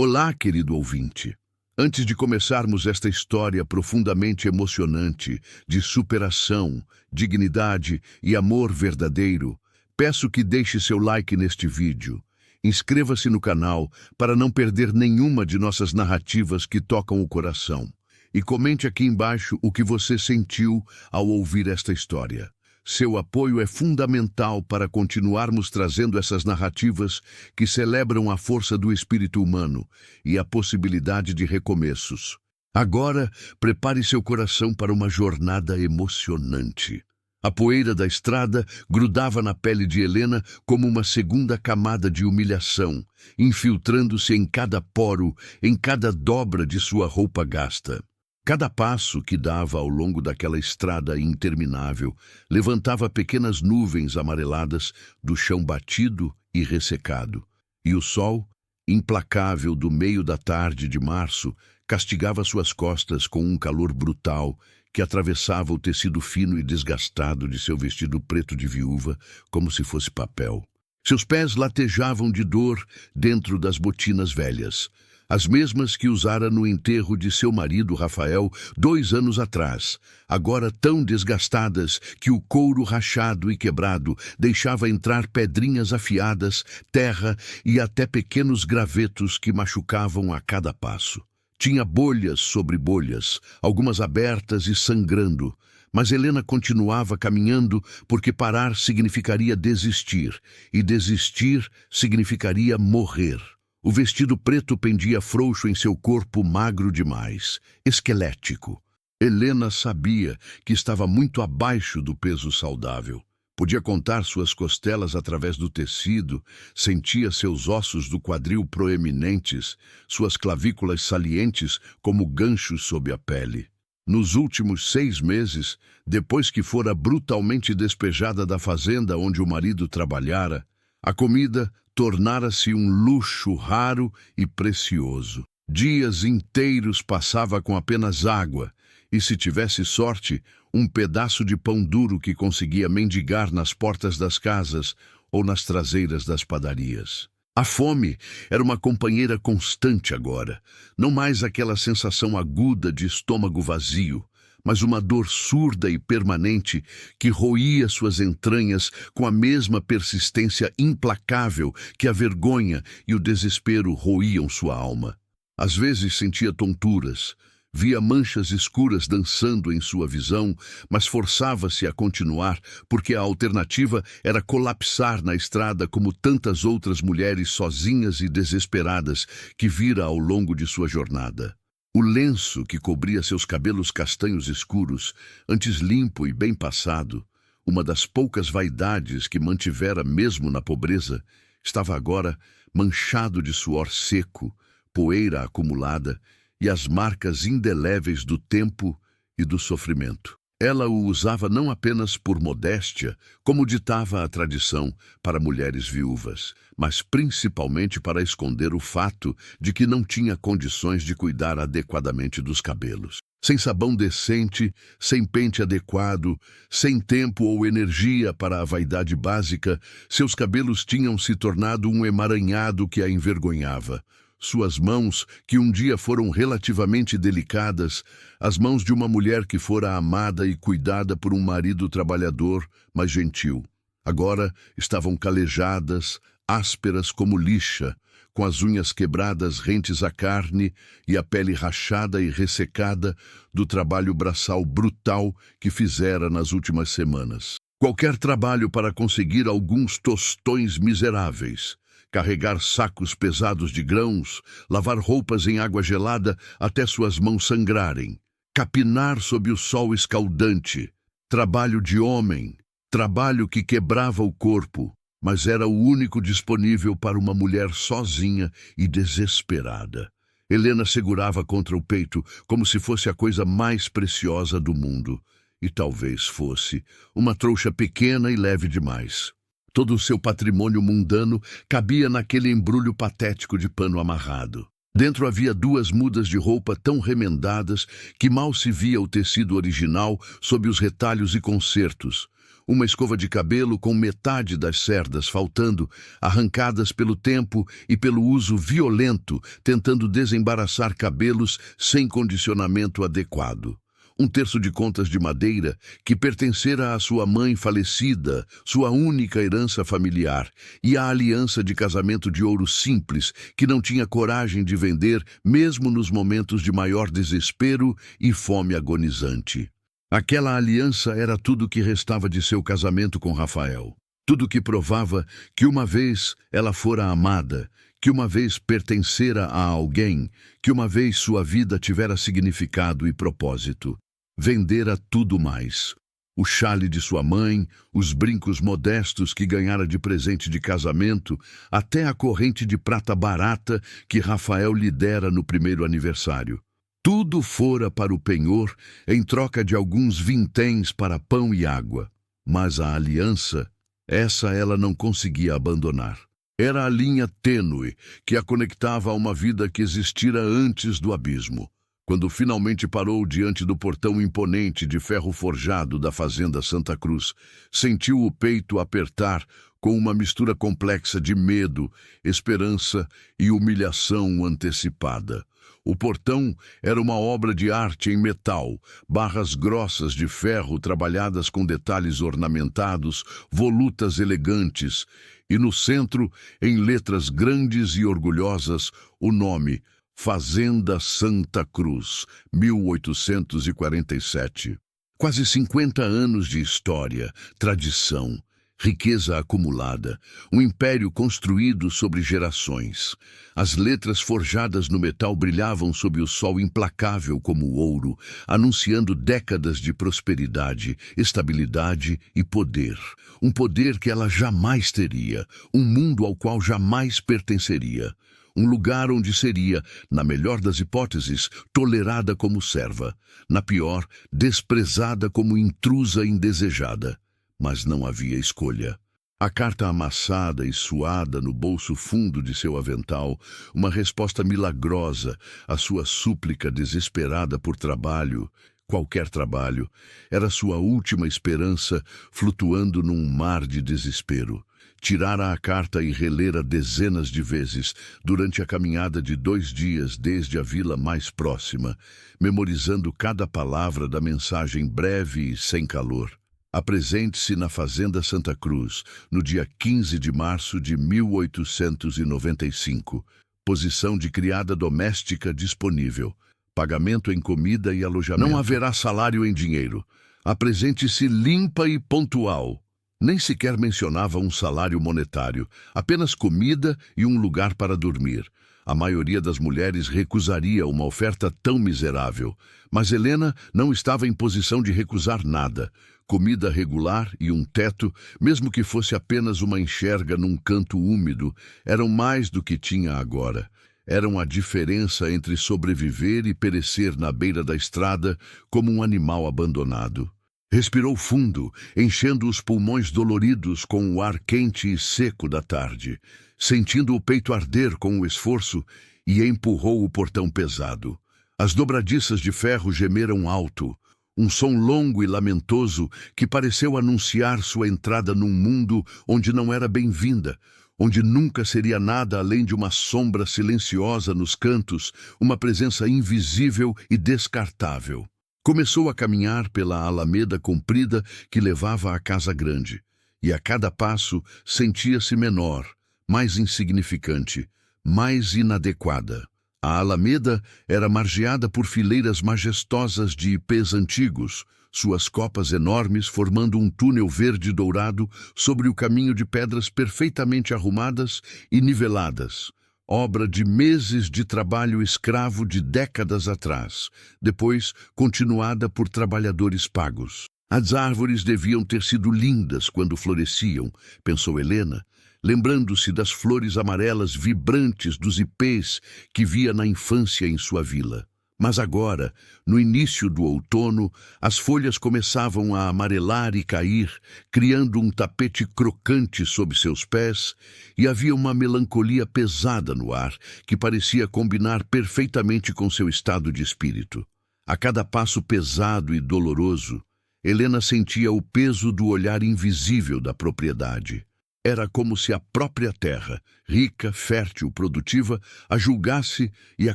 Olá, querido ouvinte. Antes de começarmos esta história profundamente emocionante de superação, dignidade e amor verdadeiro, peço que deixe seu like neste vídeo. Inscreva-se no canal para não perder nenhuma de nossas narrativas que tocam o coração. E comente aqui embaixo o que você sentiu ao ouvir esta história. Seu apoio é fundamental para continuarmos trazendo essas narrativas que celebram a força do espírito humano e a possibilidade de recomeços. Agora, prepare seu coração para uma jornada emocionante. A poeira da estrada grudava na pele de Helena como uma segunda camada de humilhação, infiltrando-se em cada poro, em cada dobra de sua roupa gasta. Cada passo que dava ao longo daquela estrada interminável levantava pequenas nuvens amareladas do chão batido e ressecado. E o sol, implacável do meio da tarde de março, castigava suas costas com um calor brutal que atravessava o tecido fino e desgastado de seu vestido preto de viúva como se fosse papel. Seus pés latejavam de dor dentro das botinas velhas, as mesmas que usara no enterro de seu marido Rafael 2 anos atrás, agora tão desgastadas que o couro rachado e quebrado deixava entrar pedrinhas afiadas, terra e até pequenos gravetos que machucavam a cada passo. Tinha bolhas sobre bolhas, algumas abertas e sangrando, mas Helena continuava caminhando porque parar significaria desistir, e desistir significaria morrer. O vestido preto pendia frouxo em seu corpo magro demais, esquelético. Helena sabia que estava muito abaixo do peso saudável. Podia contar suas costelas através do tecido, sentia seus ossos do quadril proeminentes, suas clavículas salientes como ganchos sob a pele. Nos últimos 6 meses, depois que fora brutalmente despejada da fazenda onde o marido trabalhara, a comida tornara-se um luxo raro e precioso. Dias inteiros passava com apenas água e, se tivesse sorte, um pedaço de pão duro que conseguia mendigar nas portas das casas ou nas traseiras das padarias. A fome era uma companheira constante agora, não mais aquela sensação aguda de estômago vazio, mas uma dor surda e permanente que roía suas entranhas com a mesma persistência implacável que a vergonha e o desespero roíam sua alma. Às vezes sentia tonturas, via manchas escuras dançando em sua visão, mas forçava-se a continuar, porque a alternativa era colapsar na estrada como tantas outras mulheres sozinhas e desesperadas que vira ao longo de sua jornada. O lenço que cobria seus cabelos castanhos escuros, antes limpo e bem passado, uma das poucas vaidades que mantivera mesmo na pobreza, estava agora manchado de suor seco, poeira acumulada e as marcas indeléveis do tempo e do sofrimento. Ela o usava não apenas por modéstia, como ditava a tradição para mulheres viúvas, mas principalmente para esconder o fato de que não tinha condições de cuidar adequadamente dos cabelos. Sem sabão decente, sem pente adequado, sem tempo ou energia para a vaidade básica, seus cabelos tinham se tornado um emaranhado que a envergonhava. Suas mãos, que um dia foram relativamente delicadas, as mãos de uma mulher que fora amada e cuidada por um marido trabalhador, mas gentil, agora estavam calejadas, ásperas como lixa, com as unhas quebradas rentes à carne e a pele rachada e ressecada do trabalho braçal brutal que fizera nas últimas semanas. Qualquer trabalho para conseguir alguns tostões miseráveis, carregar sacos pesados de grãos, lavar roupas em água gelada até suas mãos sangrarem, capinar sob o sol escaldante, trabalho de homem, trabalho que quebrava o corpo, mas era o único disponível para uma mulher sozinha e desesperada. Helena segurava contra o peito como se fosse a coisa mais preciosa do mundo, e talvez fosse uma trouxa pequena e leve demais. Todo o seu patrimônio mundano cabia naquele embrulho patético de pano amarrado. Dentro havia 2 mudas de roupa tão remendadas que mal se via o tecido original sob os retalhos e concertos. uma escova de cabelo com metade das cerdas faltando, arrancadas pelo tempo e pelo uso violento, tentando desembaraçar cabelos sem condicionamento adequado. Um terço de contas de madeira que pertencera à sua mãe falecida, sua única herança familiar, e a aliança de casamento de ouro simples que não tinha coragem de vender mesmo nos momentos de maior desespero e fome agonizante. Aquela aliança era tudo que restava de seu casamento com Rafael. Tudo que provava que uma vez ela fora amada, que uma vez pertencera a alguém, que uma vez sua vida tivera significado e propósito. Vendera tudo mais. O chale de sua mãe, os brincos modestos que ganhara de presente de casamento, até a corrente de prata barata que Rafael lhe dera no primeiro aniversário. Tudo fora para o penhor em troca de alguns vinténs para pão e água. Mas a aliança, essa ela não conseguia abandonar. Era a linha tênue que a conectava a uma vida que existira antes do abismo. Quando finalmente parou diante do portão imponente de ferro forjado da fazenda Santa Cruz, sentiu o peito apertar com uma mistura complexa de medo, esperança e humilhação antecipada. O portão era uma obra de arte em metal, barras grossas de ferro trabalhadas com detalhes ornamentados, volutas elegantes, e no centro, em letras grandes e orgulhosas, o nome Fazenda Santa Cruz, 1847. Quase 50 anos de história, tradição, riqueza acumulada, um império construído sobre gerações. As letras forjadas no metal brilhavam sob o sol implacável como o ouro, anunciando décadas de prosperidade, estabilidade e poder. Um poder que ela jamais teria, um mundo ao qual jamais pertenceria. Um lugar onde seria, na melhor das hipóteses, tolerada como serva, na pior, desprezada como intrusa indesejada. Mas não havia escolha. A carta amassada e suada no bolso fundo de seu avental, uma resposta milagrosa à sua súplica desesperada por trabalho, qualquer trabalho, era sua última esperança flutuando num mar de desespero. Tirara a carta e relera dezenas de vezes durante a caminhada de 2 dias desde a vila mais próxima, memorizando cada palavra da mensagem breve e sem calor. Apresente-se na Fazenda Santa Cruz, no dia 15 de março de 1895. Posição de criada doméstica disponível. Pagamento em comida e alojamento. Não haverá salário em dinheiro. Apresente-se limpa e pontual. Nem sequer mencionava um salário monetário, apenas comida e um lugar para dormir. A maioria das mulheres recusaria uma oferta tão miserável, mas Helena não estava em posição de recusar nada. Comida regular e um teto, mesmo que fosse apenas uma enxerga num canto úmido, eram mais do que tinha agora. Eram a diferença entre sobreviver e perecer na beira da estrada como um animal abandonado. Respirou fundo, enchendo os pulmões doloridos com o ar quente e seco da tarde, sentindo o peito arder com o esforço, e empurrou o portão pesado. As dobradiças de ferro gemeram alto, um som longo e lamentoso que pareceu anunciar sua entrada num mundo onde não era bem-vinda, onde nunca seria nada além de uma sombra silenciosa nos cantos, uma presença invisível e descartável. Começou a caminhar pela alameda comprida que levava à casa grande, e a cada passo sentia-se menor, mais insignificante, mais inadequada. A alameda era margeada por fileiras majestosas de ipês antigos, suas copas enormes formando um túnel verde-dourado sobre o caminho de pedras perfeitamente arrumadas e niveladas. Obra de meses de trabalho escravo de décadas atrás, depois continuada por trabalhadores pagos. As árvores deviam ter sido lindas quando floresciam, pensou Helena, lembrando-se das flores amarelas vibrantes dos ipês que via na infância em sua vila. Mas agora, no início do outono, as folhas começavam a amarelar e cair, criando um tapete crocante sob seus pés, e havia uma melancolia pesada no ar que parecia combinar perfeitamente com seu estado de espírito. A cada passo pesado e doloroso, Helena sentia o peso do olhar invisível da propriedade. Era como se a própria terra, rica, fértil, produtiva, a julgasse e a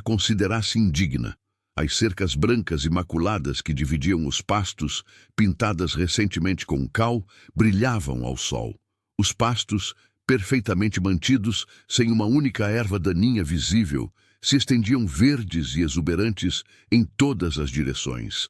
considerasse indigna. As cercas brancas imaculadas que dividiam os pastos, pintadas recentemente com cal, brilhavam ao sol. Os pastos, perfeitamente mantidos, sem uma única erva daninha visível, se estendiam verdes e exuberantes em todas as direções.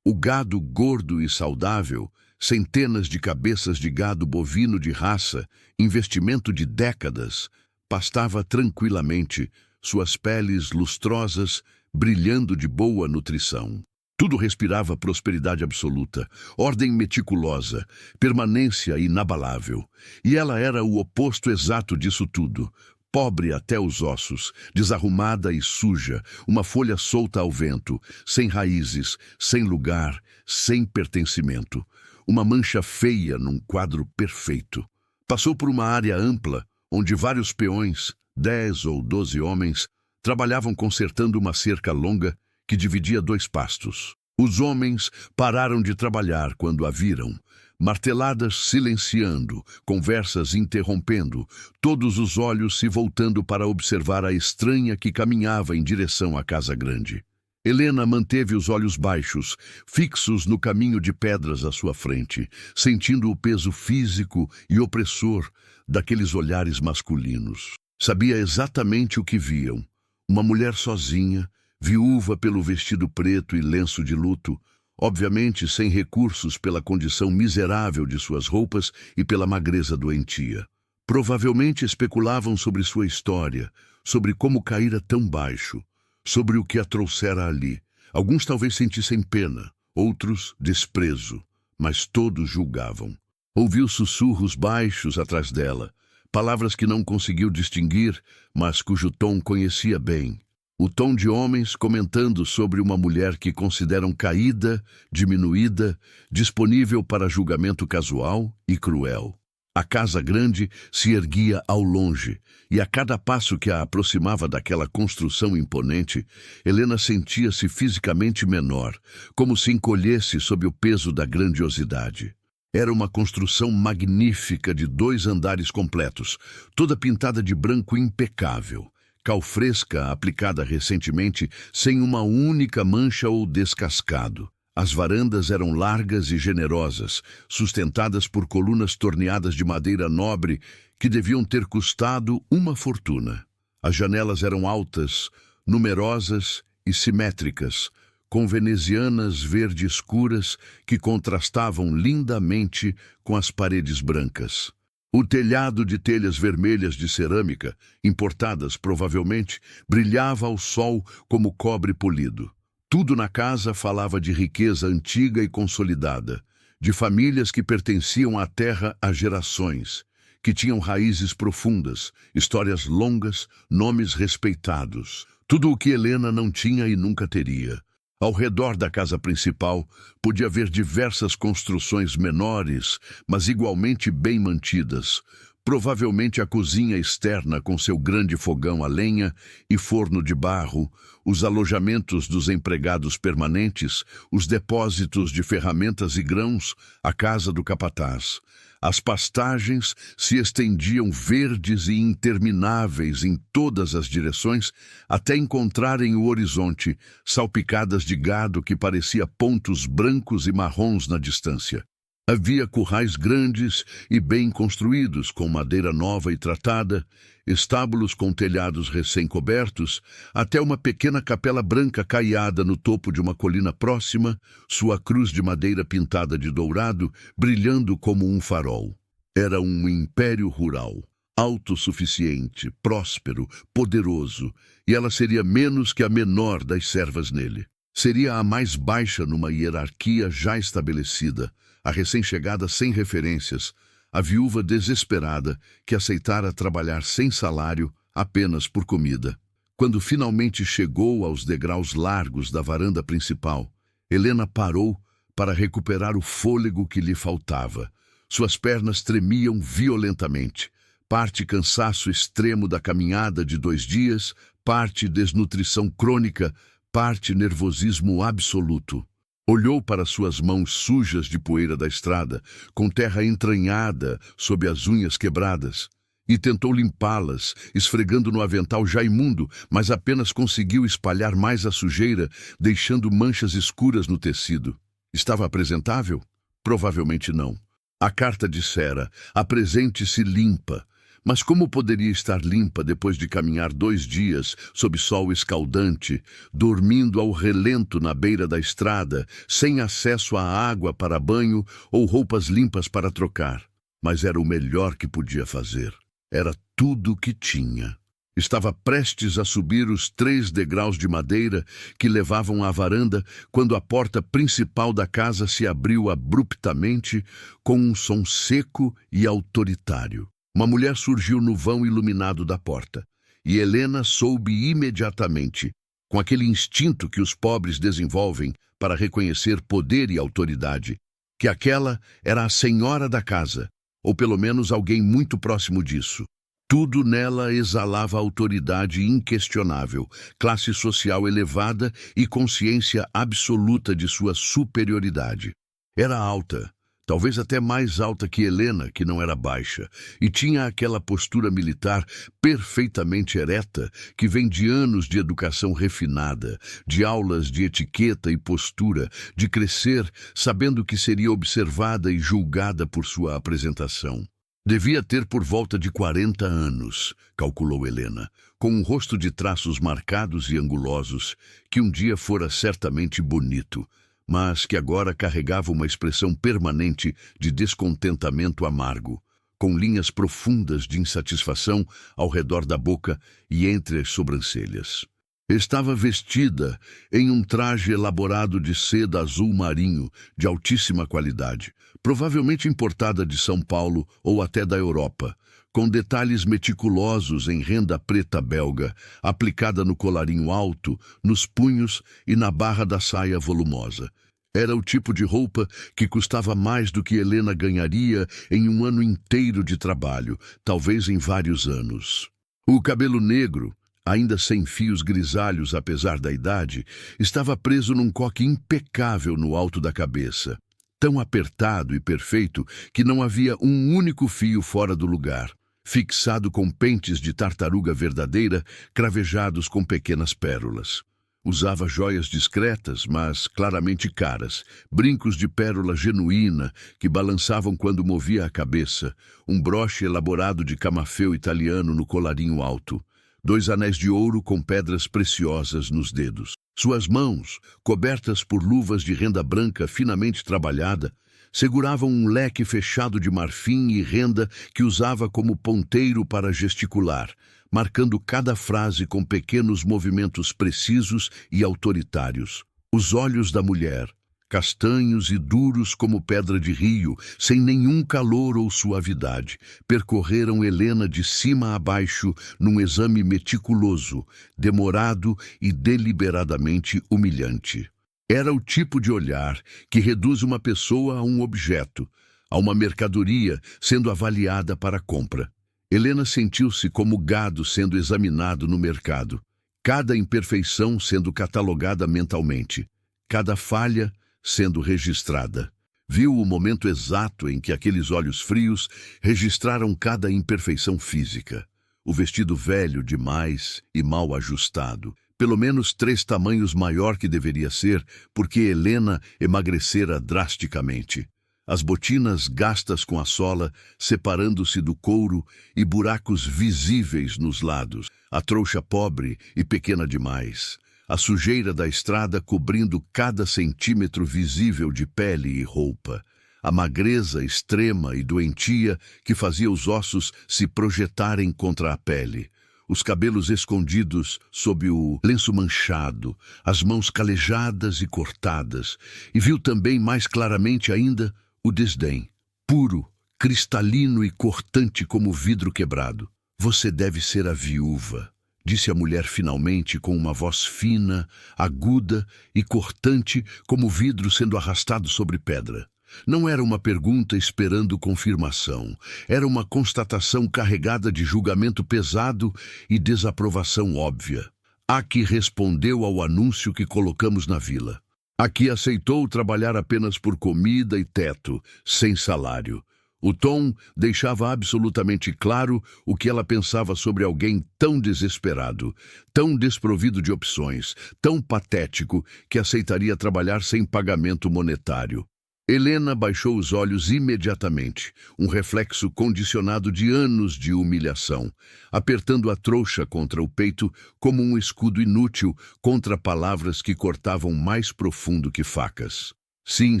O gado gordo e saudável, centenas de cabeças de gado bovino de raça, investimento de décadas, pastava tranquilamente, suas peles lustrosas, brilhando de boa nutrição. Tudo respirava prosperidade absoluta, ordem meticulosa, permanência inabalável. E ela era o oposto exato disso tudo. Pobre até os ossos, desarrumada e suja, uma folha solta ao vento, sem raízes, sem lugar, sem pertencimento. Uma mancha feia num quadro perfeito. Passou por uma área ampla, onde vários peões, 10 ou 12 homens, trabalhavam consertando uma cerca longa que dividia 2 pastos. Os homens pararam de trabalhar quando a viram. Marteladas silenciando, conversas interrompendo, todos os olhos se voltando para observar a estranha que caminhava em direção à casa grande. Helena manteve os olhos baixos, fixos no caminho de pedras à sua frente, sentindo o peso físico e opressor daqueles olhares masculinos. Sabia exatamente o que viam. Uma mulher sozinha, viúva pelo vestido preto e lenço de luto, obviamente sem recursos pela condição miserável de suas roupas e pela magreza doentia. Provavelmente especulavam sobre sua história, sobre como caíra tão baixo, sobre o que a trouxera ali. Alguns talvez sentissem pena, outros desprezo, mas todos julgavam. Ouviu sussurros baixos atrás dela, palavras que não conseguiu distinguir, mas cujo tom conhecia bem. O tom de homens comentando sobre uma mulher que consideram caída, diminuída, disponível para julgamento casual e cruel. A casa grande se erguia ao longe, e a cada passo que a aproximava daquela construção imponente, Helena sentia-se fisicamente menor, como se encolhesse sob o peso da grandiosidade. Era uma construção magnífica de 2 andares completos, toda pintada de branco impecável. Cal fresca aplicada recentemente sem uma única mancha ou descascado. As varandas eram largas e generosas, sustentadas por colunas torneadas de madeira nobre que deviam ter custado uma fortuna. As janelas eram altas, numerosas e simétricas, com venezianas verde escuras que contrastavam lindamente com as paredes brancas. O telhado de telhas vermelhas de cerâmica, importadas provavelmente, brilhava ao sol como cobre polido. Tudo na casa falava de riqueza antiga e consolidada, de famílias que pertenciam à terra há gerações, que tinham raízes profundas, histórias longas, nomes respeitados. Tudo o que Helena não tinha e nunca teria. Ao redor da casa principal, podia ver diversas construções menores, mas igualmente bem mantidas. Provavelmente a cozinha externa com seu grande fogão a lenha e forno de barro, os alojamentos dos empregados permanentes, os depósitos de ferramentas e grãos, a casa do capataz. As pastagens se estendiam verdes e intermináveis em todas as direções, até encontrarem o horizonte, salpicadas de gado que parecia pontos brancos e marrons na distância. Havia currais grandes e bem construídos, com madeira nova e tratada, estábulos com telhados recém-cobertos, até uma pequena capela branca caiada no topo de uma colina próxima, sua cruz de madeira pintada de dourado, brilhando como um farol. Era um império rural, autossuficiente, próspero, poderoso, e ela seria menos que a menor das servas nele. Seria a mais baixa numa hierarquia já estabelecida, a recém-chegada sem referências, a viúva desesperada que aceitara trabalhar sem salário apenas por comida. Quando finalmente chegou aos degraus largos da varanda principal, Helena parou para recuperar o fôlego que lhe faltava. Suas pernas tremiam violentamente, parte cansaço extremo da caminhada de 2 dias, parte desnutrição crônica, parte nervosismo absoluto. Olhou para suas mãos sujas de poeira da estrada, com terra entranhada sob as unhas quebradas, e tentou limpá-las, esfregando no avental já imundo, mas apenas conseguiu espalhar mais a sujeira, deixando manchas escuras no tecido. Estava apresentável? Provavelmente não. A carta dissera: apresente-se limpa. Mas como poderia estar limpa depois de caminhar 2 dias sob sol escaldante, dormindo ao relento na beira da estrada, sem acesso à água para banho ou roupas limpas para trocar? Mas era o melhor que podia fazer. Era tudo o que tinha. Estava prestes a subir os 3 degraus de madeira que levavam à varanda quando a porta principal da casa se abriu abruptamente com um som seco e autoritário. Uma mulher surgiu no vão iluminado da porta, e Helena soube imediatamente, com aquele instinto que os pobres desenvolvem para reconhecer poder e autoridade, que aquela era a senhora da casa, ou pelo menos alguém muito próximo disso. Tudo nela exalava autoridade inquestionável, classe social elevada e consciência absoluta de sua superioridade. Era alta, talvez até mais alta que Helena, que não era baixa, e tinha aquela postura militar perfeitamente ereta que vem de anos de educação refinada, de aulas de etiqueta e postura, de crescer sabendo que seria observada e julgada por sua apresentação. Devia ter por volta de 40 anos, calculou Helena, com um rosto de traços marcados e angulosos, que um dia fora certamente bonito, mas que agora carregava uma expressão permanente de descontentamento amargo, com linhas profundas de insatisfação ao redor da boca e entre as sobrancelhas. Estava vestida em um traje elaborado de seda azul marinho, de altíssima qualidade, provavelmente importada de São Paulo ou até da Europa, com detalhes meticulosos em renda preta belga, aplicada no colarinho alto, nos punhos e na barra da saia volumosa. Era o tipo de roupa que custava mais do que Helena ganharia em um ano inteiro de trabalho, talvez em vários anos. O cabelo negro, ainda sem fios grisalhos apesar da idade, estava preso num coque impecável no alto da cabeça, tão apertado e perfeito que não havia um único fio fora do lugar, fixado com pentes de tartaruga verdadeira cravejados com pequenas pérolas. Usava joias discretas, mas claramente caras, brincos de pérola genuína que balançavam quando movia a cabeça, um broche elaborado de camafeu italiano no colarinho alto, 2 anéis de ouro com pedras preciosas nos dedos. Suas mãos, cobertas por luvas de renda branca finamente trabalhada, seguravam um leque fechado de marfim e renda que usava como ponteiro para gesticular, marcando cada frase com pequenos movimentos precisos e autoritários. Os olhos da mulher, castanhos e duros como pedra de rio, sem nenhum calor ou suavidade, percorreram Helena de cima a baixo num exame meticuloso, demorado e deliberadamente humilhante. Era o tipo de olhar que reduz uma pessoa a um objeto, a uma mercadoria sendo avaliada para compra. Helena sentiu-se como gado sendo examinado no mercado, cada imperfeição sendo catalogada mentalmente, cada falha sendo registrada. Viu o momento exato em que aqueles olhos frios registraram cada imperfeição física. O vestido velho demais e mal ajustado, pelo menos 3 tamanhos maior que deveria ser, porque Helena emagrecera drasticamente. As botinas gastas com a sola, separando-se do couro e buracos visíveis nos lados, a trouxa pobre e pequena demais, a sujeira da estrada cobrindo cada centímetro visível de pele e roupa, a magreza extrema e doentia que fazia os ossos se projetarem contra a pele, os cabelos escondidos sob o lenço manchado, as mãos calejadas e cortadas, e viu também mais claramente ainda o desdém, puro, cristalino e cortante como vidro quebrado. Você deve ser a viúva, disse a mulher finalmente com uma voz fina, aguda e cortante como vidro sendo arrastado sobre pedra. Não era uma pergunta esperando confirmação, era uma constatação carregada de julgamento pesado e desaprovação óbvia. A que respondeu ao anúncio que colocamos na vila. Aqui aceitou trabalhar apenas por comida e teto, sem salário. O tom deixava absolutamente claro o que ela pensava sobre alguém tão desesperado, tão desprovido de opções, tão patético que aceitaria trabalhar sem pagamento monetário. Helena baixou os olhos imediatamente, um reflexo condicionado de anos de humilhação, apertando a trouxa contra o peito como um escudo inútil contra palavras que cortavam mais profundo que facas. Sim,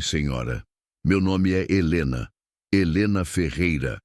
senhora. Meu nome é Helena. Helena Ferreira.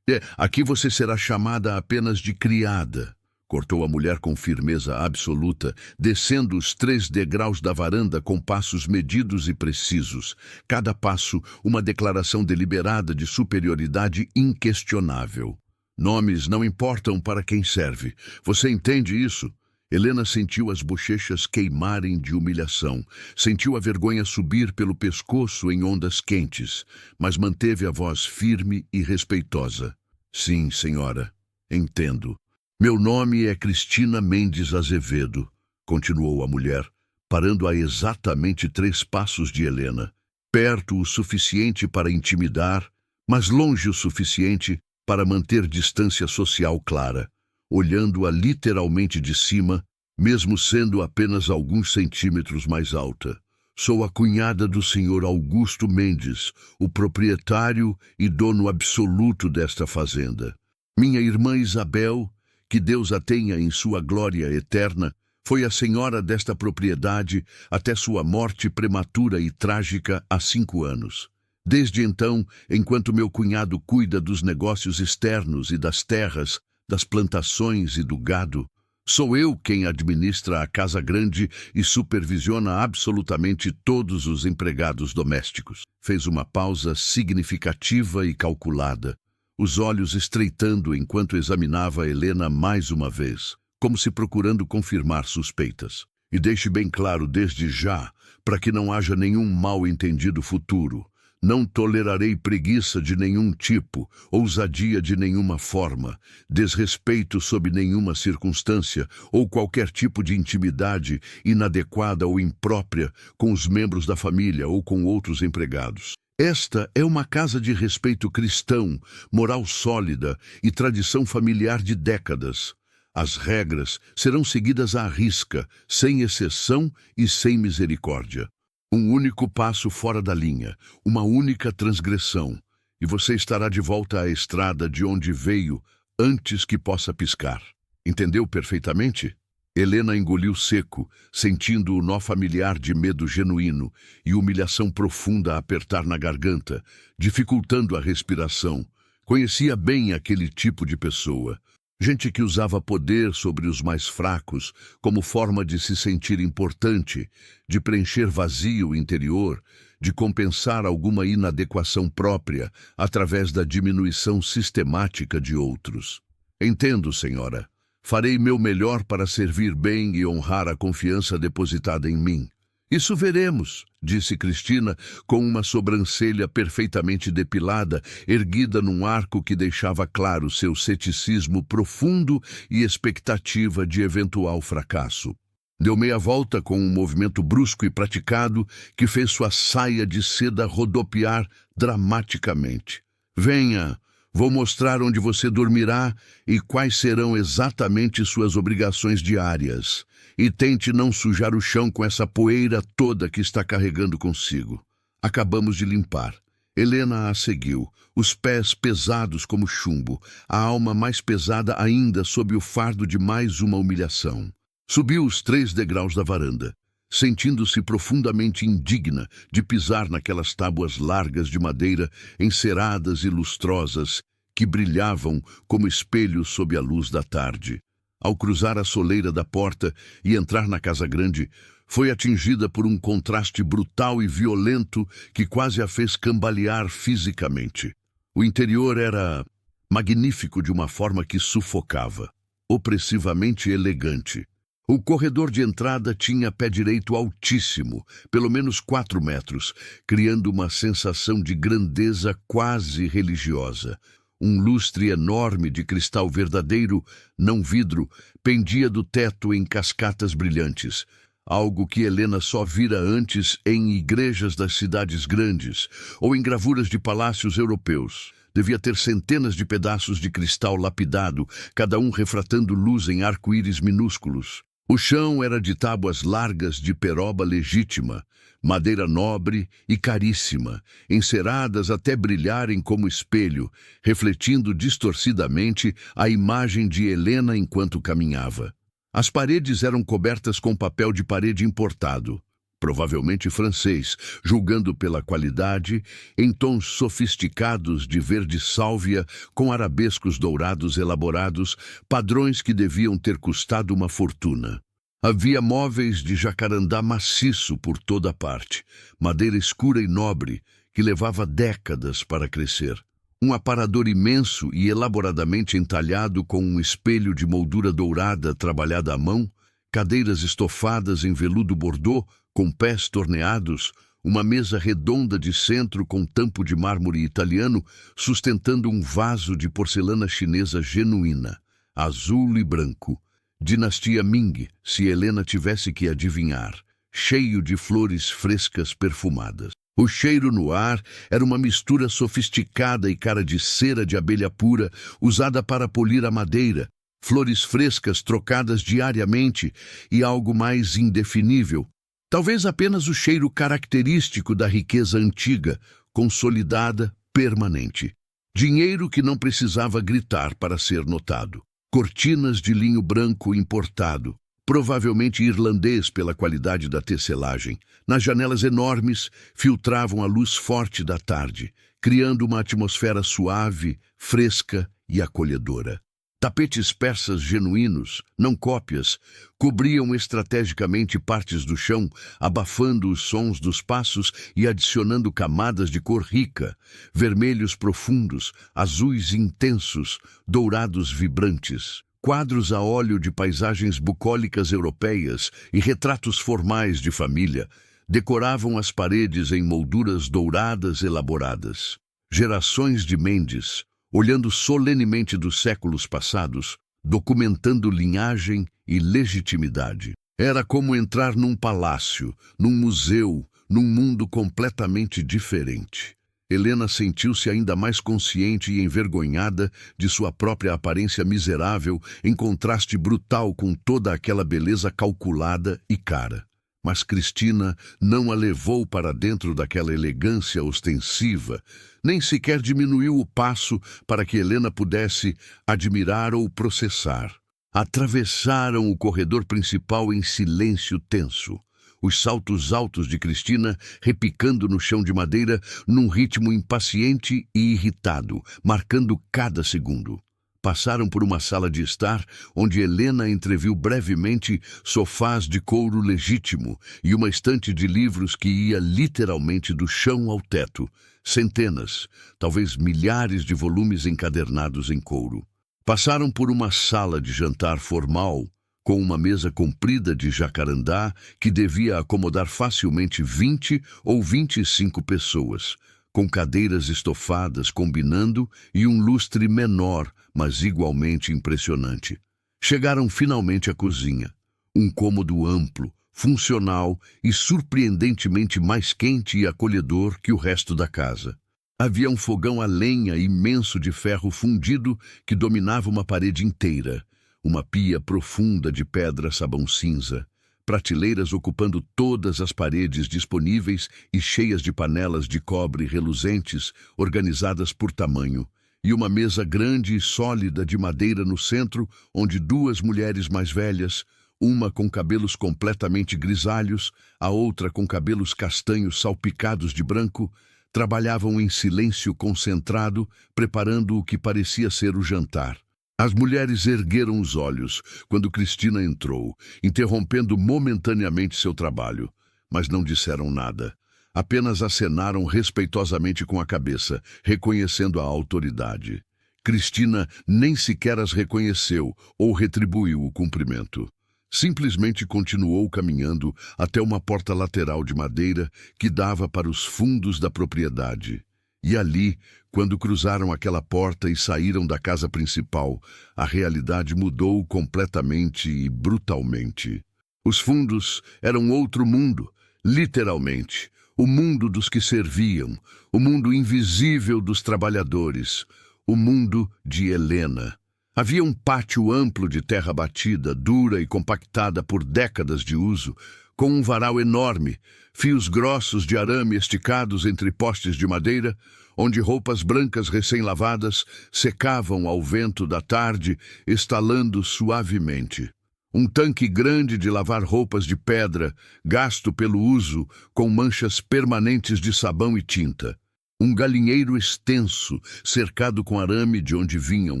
Aqui você será chamada apenas de criada, cortou a mulher com firmeza absoluta, descendo os 3 degraus da varanda com passos medidos e precisos, cada passo uma declaração deliberada de superioridade inquestionável. Nomes não importam para quem serve. Você entende isso? Helena sentiu as bochechas queimarem de humilhação, sentiu a vergonha subir pelo pescoço em ondas quentes, mas manteve a voz firme e respeitosa. Sim, senhora, entendo. Meu nome é Cristina Mendes Azevedo, continuou a mulher, parando a exatamente 3 passos de Helena, perto o suficiente para intimidar, mas longe o suficiente para manter distância social clara, olhando-a literalmente de cima, mesmo sendo apenas alguns centímetros mais alta. Sou a cunhada do senhor Augusto Mendes, o proprietário e dono absoluto desta fazenda. Minha irmã Isabel, que Deus a tenha em sua glória eterna, foi a senhora desta propriedade até sua morte prematura e trágica há 5 anos. Desde então, enquanto meu cunhado cuida dos negócios externos e das terras, das plantações e do gado, sou eu quem administra a casa grande e supervisiona absolutamente todos os empregados domésticos. Fez uma pausa significativa e calculada, os olhos estreitando enquanto examinava Helena mais uma vez, como se procurando confirmar suspeitas. E deixe bem claro desde já, para que não haja nenhum mal-entendido futuro. Não tolerarei preguiça de nenhum tipo, ousadia de nenhuma forma, desrespeito sob nenhuma circunstância ou qualquer tipo de intimidade inadequada ou imprópria com os membros da família ou com outros empregados. Esta é uma casa de respeito cristão, moral sólida e tradição familiar de décadas. As regras serão seguidas à risca, sem exceção e sem misericórdia. Um único passo fora da linha, uma única transgressão, e você estará de volta à estrada de onde veio antes que possa piscar. Entendeu perfeitamente? Helena engoliu seco, sentindo o nó familiar de medo genuíno e humilhação profunda a apertar na garganta, dificultando a respiração. Conhecia bem aquele tipo de pessoa. Gente que usava poder sobre os mais fracos como forma de se sentir importante, de preencher vazio interior, de compensar alguma inadequação própria através da diminuição sistemática de outros. Entendo, senhora. Farei meu melhor para servir bem e honrar a confiança depositada em mim. Isso veremos, disse Cristina, com uma sobrancelha perfeitamente depilada, erguida num arco que deixava claro seu ceticismo profundo e expectativa de eventual fracasso. Deu meia volta com um movimento brusco e praticado que fez sua saia de seda rodopiar dramaticamente. Venha, vou mostrar onde você dormirá e quais serão exatamente suas obrigações diárias. E tente não sujar o chão com essa poeira toda que está carregando consigo. Acabamos de limpar. Helena a seguiu, os pés pesados como chumbo, a alma mais pesada ainda sob o fardo de mais uma humilhação. Subiu os 3 degraus da varanda, sentindo-se profundamente indigna de pisar naquelas tábuas largas de madeira enceradas e lustrosas que brilhavam como espelhos sob a luz da tarde. Ao cruzar a soleira da porta e entrar na casa grande, foi atingida por um contraste brutal e violento que quase a fez cambalear fisicamente. O interior era magnífico de uma forma que sufocava, opressivamente elegante. O corredor de entrada tinha pé direito altíssimo, pelo menos 4 metros, criando uma sensação de grandeza quase religiosa. Um lustre enorme de cristal verdadeiro, não vidro, pendia do teto em cascatas brilhantes. algo que Helena só vira antes em igrejas das cidades grandes ou em gravuras de palácios europeus. Devia ter centenas de pedaços de cristal lapidado, cada um refratando luz em arco-íris minúsculos. O chão era de tábuas largas de peroba legítima, madeira nobre e caríssima, enceradas até brilharem como espelho, refletindo distorcidamente a imagem de Helena enquanto caminhava. As paredes eram cobertas com papel de parede importado, provavelmente francês, julgando pela qualidade, em tons sofisticados de verde sálvia, com arabescos dourados elaborados, padrões que deviam ter custado uma fortuna. Havia móveis de jacarandá maciço por toda parte, madeira escura e nobre, que levava décadas para crescer. Um aparador imenso e elaboradamente entalhado com um espelho de moldura dourada trabalhada à mão, cadeiras estofadas em veludo bordô, com pés torneados, uma mesa redonda de centro com tampo de mármore italiano, sustentando um vaso de porcelana chinesa genuína, azul e branco, dinastia Ming, se Helena tivesse que adivinhar, cheio de flores frescas perfumadas. O cheiro no ar era uma mistura sofisticada e cara de cera de abelha pura, usada para polir a madeira, flores frescas trocadas diariamente e algo mais indefinível. Talvez apenas o cheiro característico da riqueza antiga, consolidada, permanente. Dinheiro que não precisava gritar para ser notado. Cortinas de linho branco importado, provavelmente irlandês pela qualidade da tecelagem. Nas janelas enormes, filtravam a luz forte da tarde, criando uma atmosfera suave, fresca e acolhedora. Tapetes persas genuínos, não cópias, cobriam estrategicamente partes do chão, abafando os sons dos passos e adicionando camadas de cor rica, vermelhos profundos, azuis intensos, dourados vibrantes. Quadros a óleo de paisagens bucólicas europeias e retratos formais de família decoravam as paredes em molduras douradas elaboradas. Gerações de Mendes, olhando solenemente dos séculos passados, documentando linhagem e legitimidade. Era como entrar num palácio, num museu, num mundo completamente diferente. Helena sentiu-se ainda mais consciente e envergonhada de sua própria aparência miserável, em contraste brutal com toda aquela beleza calculada e cara. Mas Cristina não a levou para dentro daquela elegância ostensiva, nem sequer diminuiu o passo para que Helena pudesse admirar ou processar. Atravessaram o corredor principal em silêncio tenso. Os saltos altos de Cristina repicando no chão de madeira num ritmo impaciente e irritado, marcando cada segundo. Passaram por uma sala de estar, onde Helena entreviu brevemente sofás de couro legítimo e uma estante de livros que ia literalmente do chão ao teto. Centenas, talvez milhares de volumes encadernados em couro. Passaram por uma sala de jantar formal, com uma mesa comprida de jacarandá que devia acomodar facilmente 20 ou 25 pessoas, com cadeiras estofadas combinando e um lustre menor, mas igualmente impressionante. Chegaram finalmente à cozinha, um cômodo amplo, funcional e surpreendentemente mais quente e acolhedor que o resto da casa. Havia um fogão a lenha imenso de ferro fundido que dominava uma parede inteira, uma pia profunda de pedra sabão cinza, prateleiras ocupando todas as paredes disponíveis e cheias de panelas de cobre reluzentes, organizadas por tamanho, e uma mesa grande e sólida de madeira no centro, onde duas mulheres mais velhas, uma com cabelos completamente grisalhos, a outra com cabelos castanhos salpicados de branco, trabalhavam em silêncio concentrado, preparando o que parecia ser o jantar. As mulheres ergueram os olhos quando Cristina entrou, interrompendo momentaneamente seu trabalho, mas não disseram nada. Apenas acenaram respeitosamente com a cabeça, reconhecendo a autoridade. Cristina nem sequer as reconheceu ou retribuiu o cumprimento. Simplesmente continuou caminhando até uma porta lateral de madeira que dava para os fundos da propriedade. E ali, quando cruzaram aquela porta e saíram da casa principal, a realidade mudou completamente e brutalmente. Os fundos eram outro mundo, literalmente. O mundo dos que serviam, o mundo invisível dos trabalhadores, o mundo de Helena. Havia um pátio amplo de terra batida, dura e compactada por décadas de uso, com um varal enorme, fios grossos de arame esticados entre postes de madeira, onde roupas brancas recém-lavadas secavam ao vento da tarde, estalando suavemente. Um tanque grande de lavar roupas de pedra, gasto pelo uso, com manchas permanentes de sabão e tinta. Um galinheiro extenso, cercado com arame de onde vinham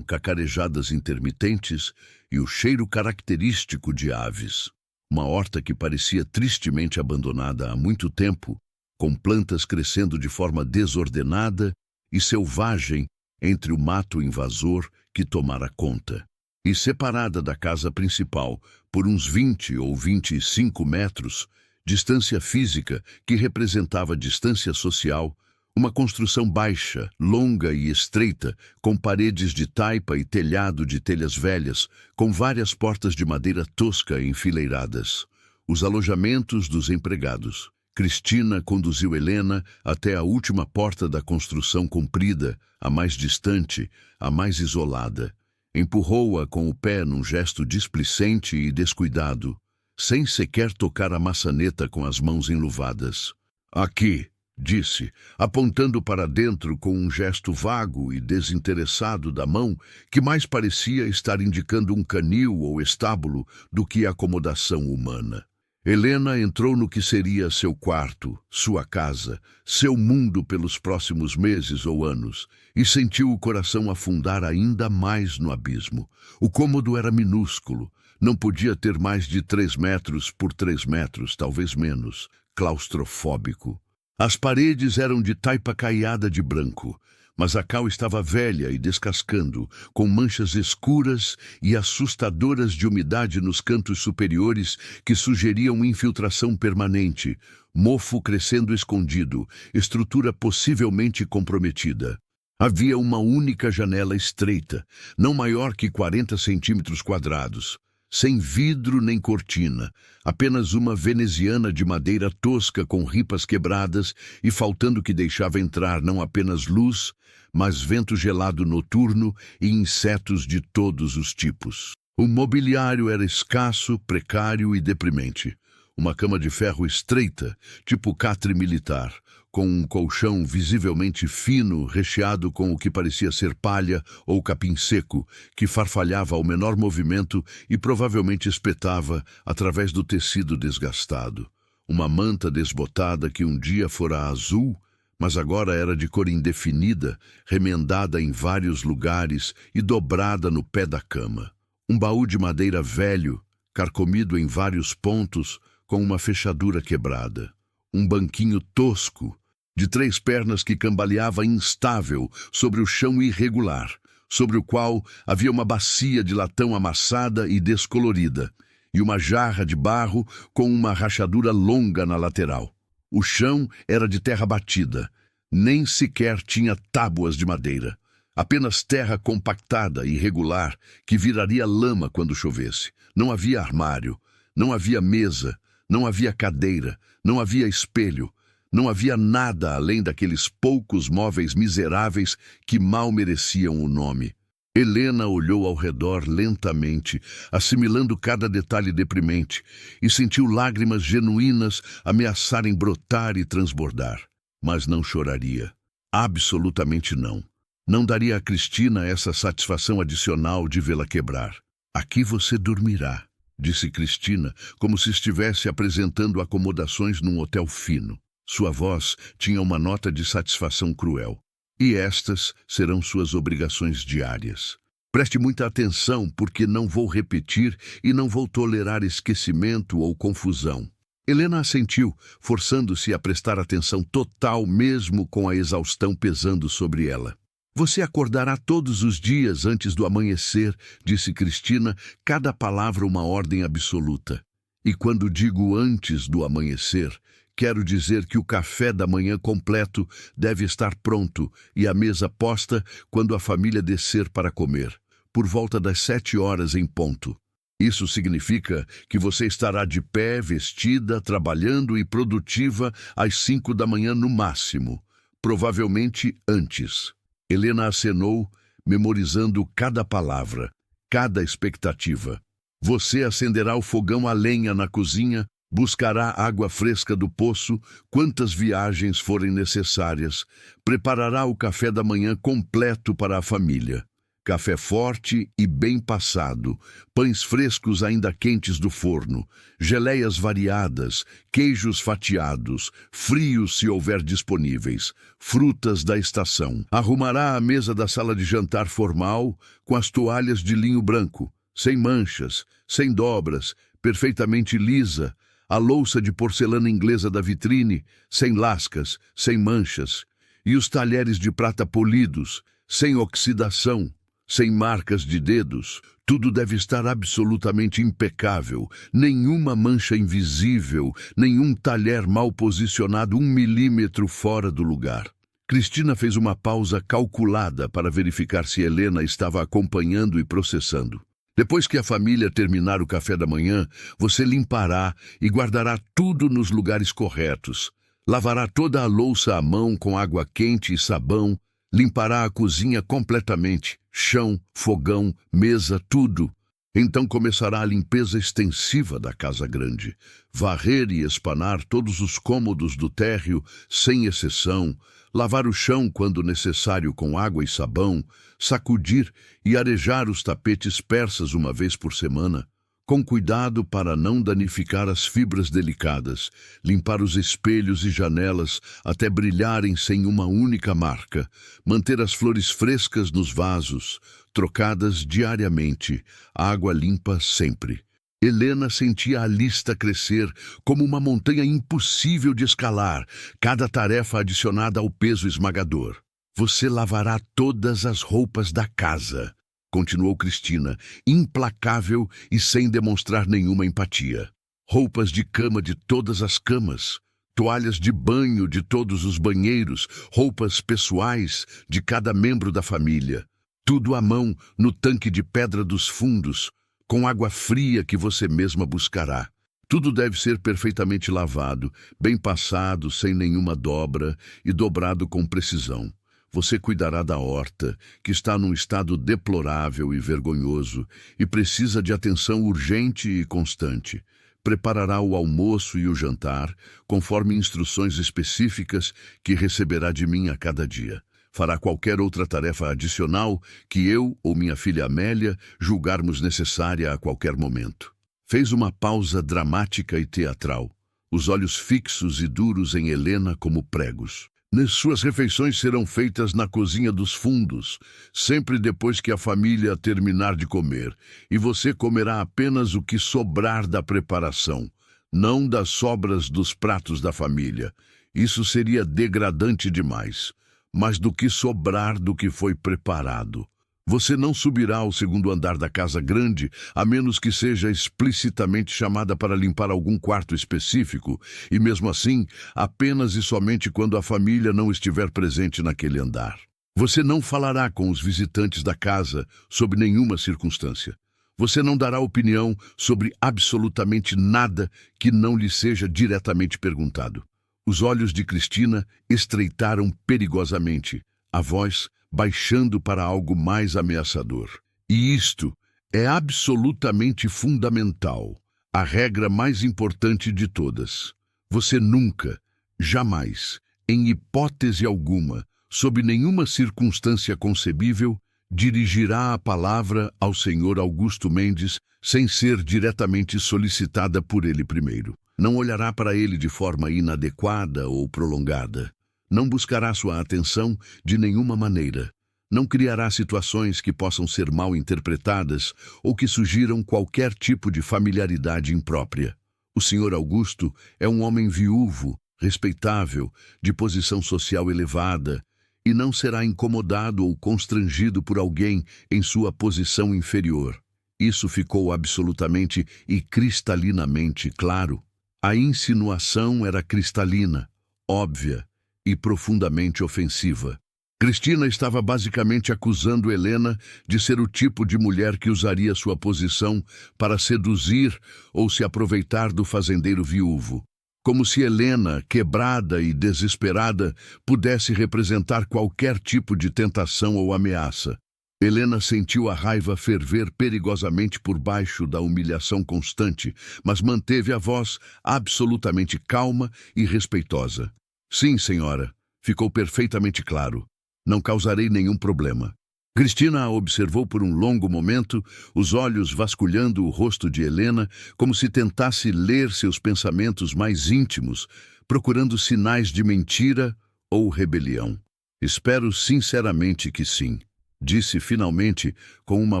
cacarejadas intermitentes e o cheiro característico de aves. Uma horta que parecia tristemente abandonada há muito tempo, com plantas crescendo de forma desordenada e selvagem entre o mato invasor que tomara conta. E separada da casa principal por uns 20 ou 25 metros, distância física que representava distância social, uma construção baixa, longa e estreita, com paredes de taipa e telhado de telhas velhas, com várias portas de madeira tosca enfileiradas. Os alojamentos dos empregados. Cristina conduziu Helena até a última porta da construção comprida, a mais distante, a mais isolada. Empurrou-a com o pé num gesto displicente e descuidado, sem sequer tocar a maçaneta com as mãos enluvadas. "Aqui", disse, apontando para dentro com um gesto vago e desinteressado da mão que mais parecia estar indicando um canil ou estábulo do que acomodação humana. Helena entrou no que seria seu quarto, sua casa, seu mundo pelos próximos meses ou anos, e sentiu o coração afundar ainda mais no abismo. O cômodo era minúsculo, não podia ter mais de 3 metros por 3 metros, talvez menos, claustrofóbico. As paredes eram de taipa caiada de branco, mas a cal estava velha e descascando, com manchas escuras e assustadoras de umidade nos cantos superiores que sugeriam infiltração permanente, mofo crescendo escondido, estrutura possivelmente comprometida. Havia uma única janela estreita, não maior que 40 centímetros quadrados. Sem vidro nem cortina, apenas uma veneziana de madeira tosca com ripas quebradas e faltando que deixava entrar não apenas luz, mas vento gelado noturno e insetos de todos os tipos. O mobiliário era escasso, precário e deprimente. Uma cama de ferro estreita, tipo catre militar, com um colchão visivelmente fino, recheado com o que parecia ser palha ou capim seco, que farfalhava ao menor movimento e provavelmente espetava através do tecido desgastado. Uma manta desbotada que um dia fora azul, mas agora era de cor indefinida, remendada em vários lugares e dobrada no pé da cama. Um baú de madeira velho, carcomido em vários pontos, com uma fechadura quebrada. Um banquinho tosco, de 3 pernas que cambaleava instável sobre o chão irregular, sobre o qual havia uma bacia de latão amassada e descolorida, e uma jarra de barro com uma rachadura longa na lateral. O chão era de terra batida, nem sequer tinha tábuas de madeira, apenas terra compactada e irregular que viraria lama quando chovesse. Não havia armário, não havia mesa, não havia cadeira, não havia espelho, não havia nada além daqueles poucos móveis miseráveis que mal mereciam o nome. Helena olhou ao redor lentamente, assimilando cada detalhe deprimente, e sentiu lágrimas genuínas ameaçarem brotar e transbordar. Mas não choraria. Absolutamente não. Não daria a Cristina essa satisfação adicional de vê-la quebrar. "Aqui você dormirá", disse Cristina, como se estivesse apresentando acomodações num hotel fino. Sua voz tinha uma nota de satisfação cruel. "E estas serão suas obrigações diárias. Preste muita atenção, porque não vou repetir e não vou tolerar esquecimento ou confusão." Helena assentiu, forçando-se a prestar atenção total mesmo com a exaustão pesando sobre ela. "Você acordará todos os dias antes do amanhecer", disse Cristina, cada palavra uma ordem absoluta. "E quando digo antes do amanhecer, quero dizer que o café da manhã completo deve estar pronto e a mesa posta quando a família descer para comer, por volta das 7 horas em ponto." Isso significa que você estará de pé, vestida, trabalhando e produtiva às 5 da manhã no máximo, provavelmente antes. Helena acenou, memorizando cada palavra, cada expectativa. Você acenderá o fogão a lenha na cozinha, buscará água fresca do poço, quantas viagens forem necessárias, preparará o café da manhã completo para a família. Café forte e bem passado, pães frescos ainda quentes do forno, geleias variadas, queijos fatiados, frios se houver disponíveis, frutas da estação. Arrumará a mesa da sala de jantar formal com as toalhas de linho branco, sem manchas, sem dobras, perfeitamente lisa, a louça de porcelana inglesa da vitrine, sem lascas, sem manchas, e os talheres de prata polidos, sem oxidação, sem marcas de dedos. Tudo deve estar absolutamente impecável, nenhuma mancha invisível, nenhum talher mal posicionado 1 milímetro fora do lugar. Cristina fez uma pausa calculada para verificar se Helena estava acompanhando e processando. Depois que a família terminar o café da manhã, você limpará e guardará tudo nos lugares corretos. Lavará toda a louça à mão com água quente e sabão, limpará a cozinha completamente, chão, fogão, mesa, tudo. Então começará a limpeza extensiva da casa grande. Varrer e espanar todos os cômodos do térreo, sem exceção, lavar o chão quando necessário com água e sabão, sacudir e arejar os tapetes persas uma vez por semana, com cuidado para não danificar as fibras delicadas, limpar os espelhos e janelas até brilharem sem uma única marca, manter as flores frescas nos vasos, trocadas diariamente, água limpa sempre. Helena sentia a lista crescer como uma montanha impossível de escalar, cada tarefa adicionada ao peso esmagador. Você lavará todas as roupas da casa, continuou Cristina, implacável e sem demonstrar nenhuma empatia. Roupas de cama de todas as camas, toalhas de banho de todos os banheiros, roupas pessoais de cada membro da família. Tudo à mão no tanque de pedra dos fundos, com água fria que você mesma buscará. Tudo deve ser perfeitamente lavado, bem passado, sem nenhuma dobra e dobrado com precisão. Você cuidará da horta, que está num estado deplorável e vergonhoso e precisa de atenção urgente e constante. Preparará o almoço e o jantar, conforme instruções específicas que receberá de mim a cada dia. Fará qualquer outra tarefa adicional que eu ou minha filha Amélia julgarmos necessária a qualquer momento. Fez uma pausa dramática e teatral, os olhos fixos e duros em Helena como pregos. Suas refeições serão feitas na cozinha dos fundos, sempre depois que a família terminar de comer, e você comerá apenas o que sobrar da preparação, não das sobras dos pratos da família. Isso seria degradante demais, mas do que sobrar do que foi preparado. Você não subirá ao segundo andar da casa grande, a menos que seja explicitamente chamada para limpar algum quarto específico, e mesmo assim, apenas e somente quando a família não estiver presente naquele andar. Você não falará com os visitantes da casa sob nenhuma circunstância. Você não dará opinião sobre absolutamente nada que não lhe seja diretamente perguntado. Os olhos de Cristina estreitaram perigosamente, a voz baixando para algo mais ameaçador. E isto é absolutamente fundamental, a regra mais importante de todas. Você nunca, jamais, em hipótese alguma, sob nenhuma circunstância concebível, dirigirá a palavra ao Sr. Augusto Mendes sem ser diretamente solicitada por ele primeiro. Não olhará para ele de forma inadequada ou prolongada. Não buscará sua atenção de nenhuma maneira. Não criará situações que possam ser mal interpretadas ou que sugiram qualquer tipo de familiaridade imprópria. O Sr. Augusto é um homem viúvo, respeitável, de posição social elevada, e não será incomodado ou constrangido por alguém em sua posição inferior. Isso ficou absolutamente e cristalinamente claro. A insinuação era cristalina, óbvia e profundamente ofensiva. Cristina estava basicamente acusando Helena de ser o tipo de mulher que usaria sua posição para seduzir ou se aproveitar do fazendeiro viúvo. Como se Helena, quebrada e desesperada, pudesse representar qualquer tipo de tentação ou ameaça. Helena sentiu a raiva ferver perigosamente por baixo da humilhação constante, mas manteve a voz absolutamente calma e respeitosa. Sim, senhora, ficou perfeitamente claro. Não causarei nenhum problema. Cristina a observou por um longo momento, os olhos vasculhando o rosto de Helena, como se tentasse ler seus pensamentos mais íntimos, procurando sinais de mentira ou rebelião. Espero sinceramente que sim, disse finalmente com uma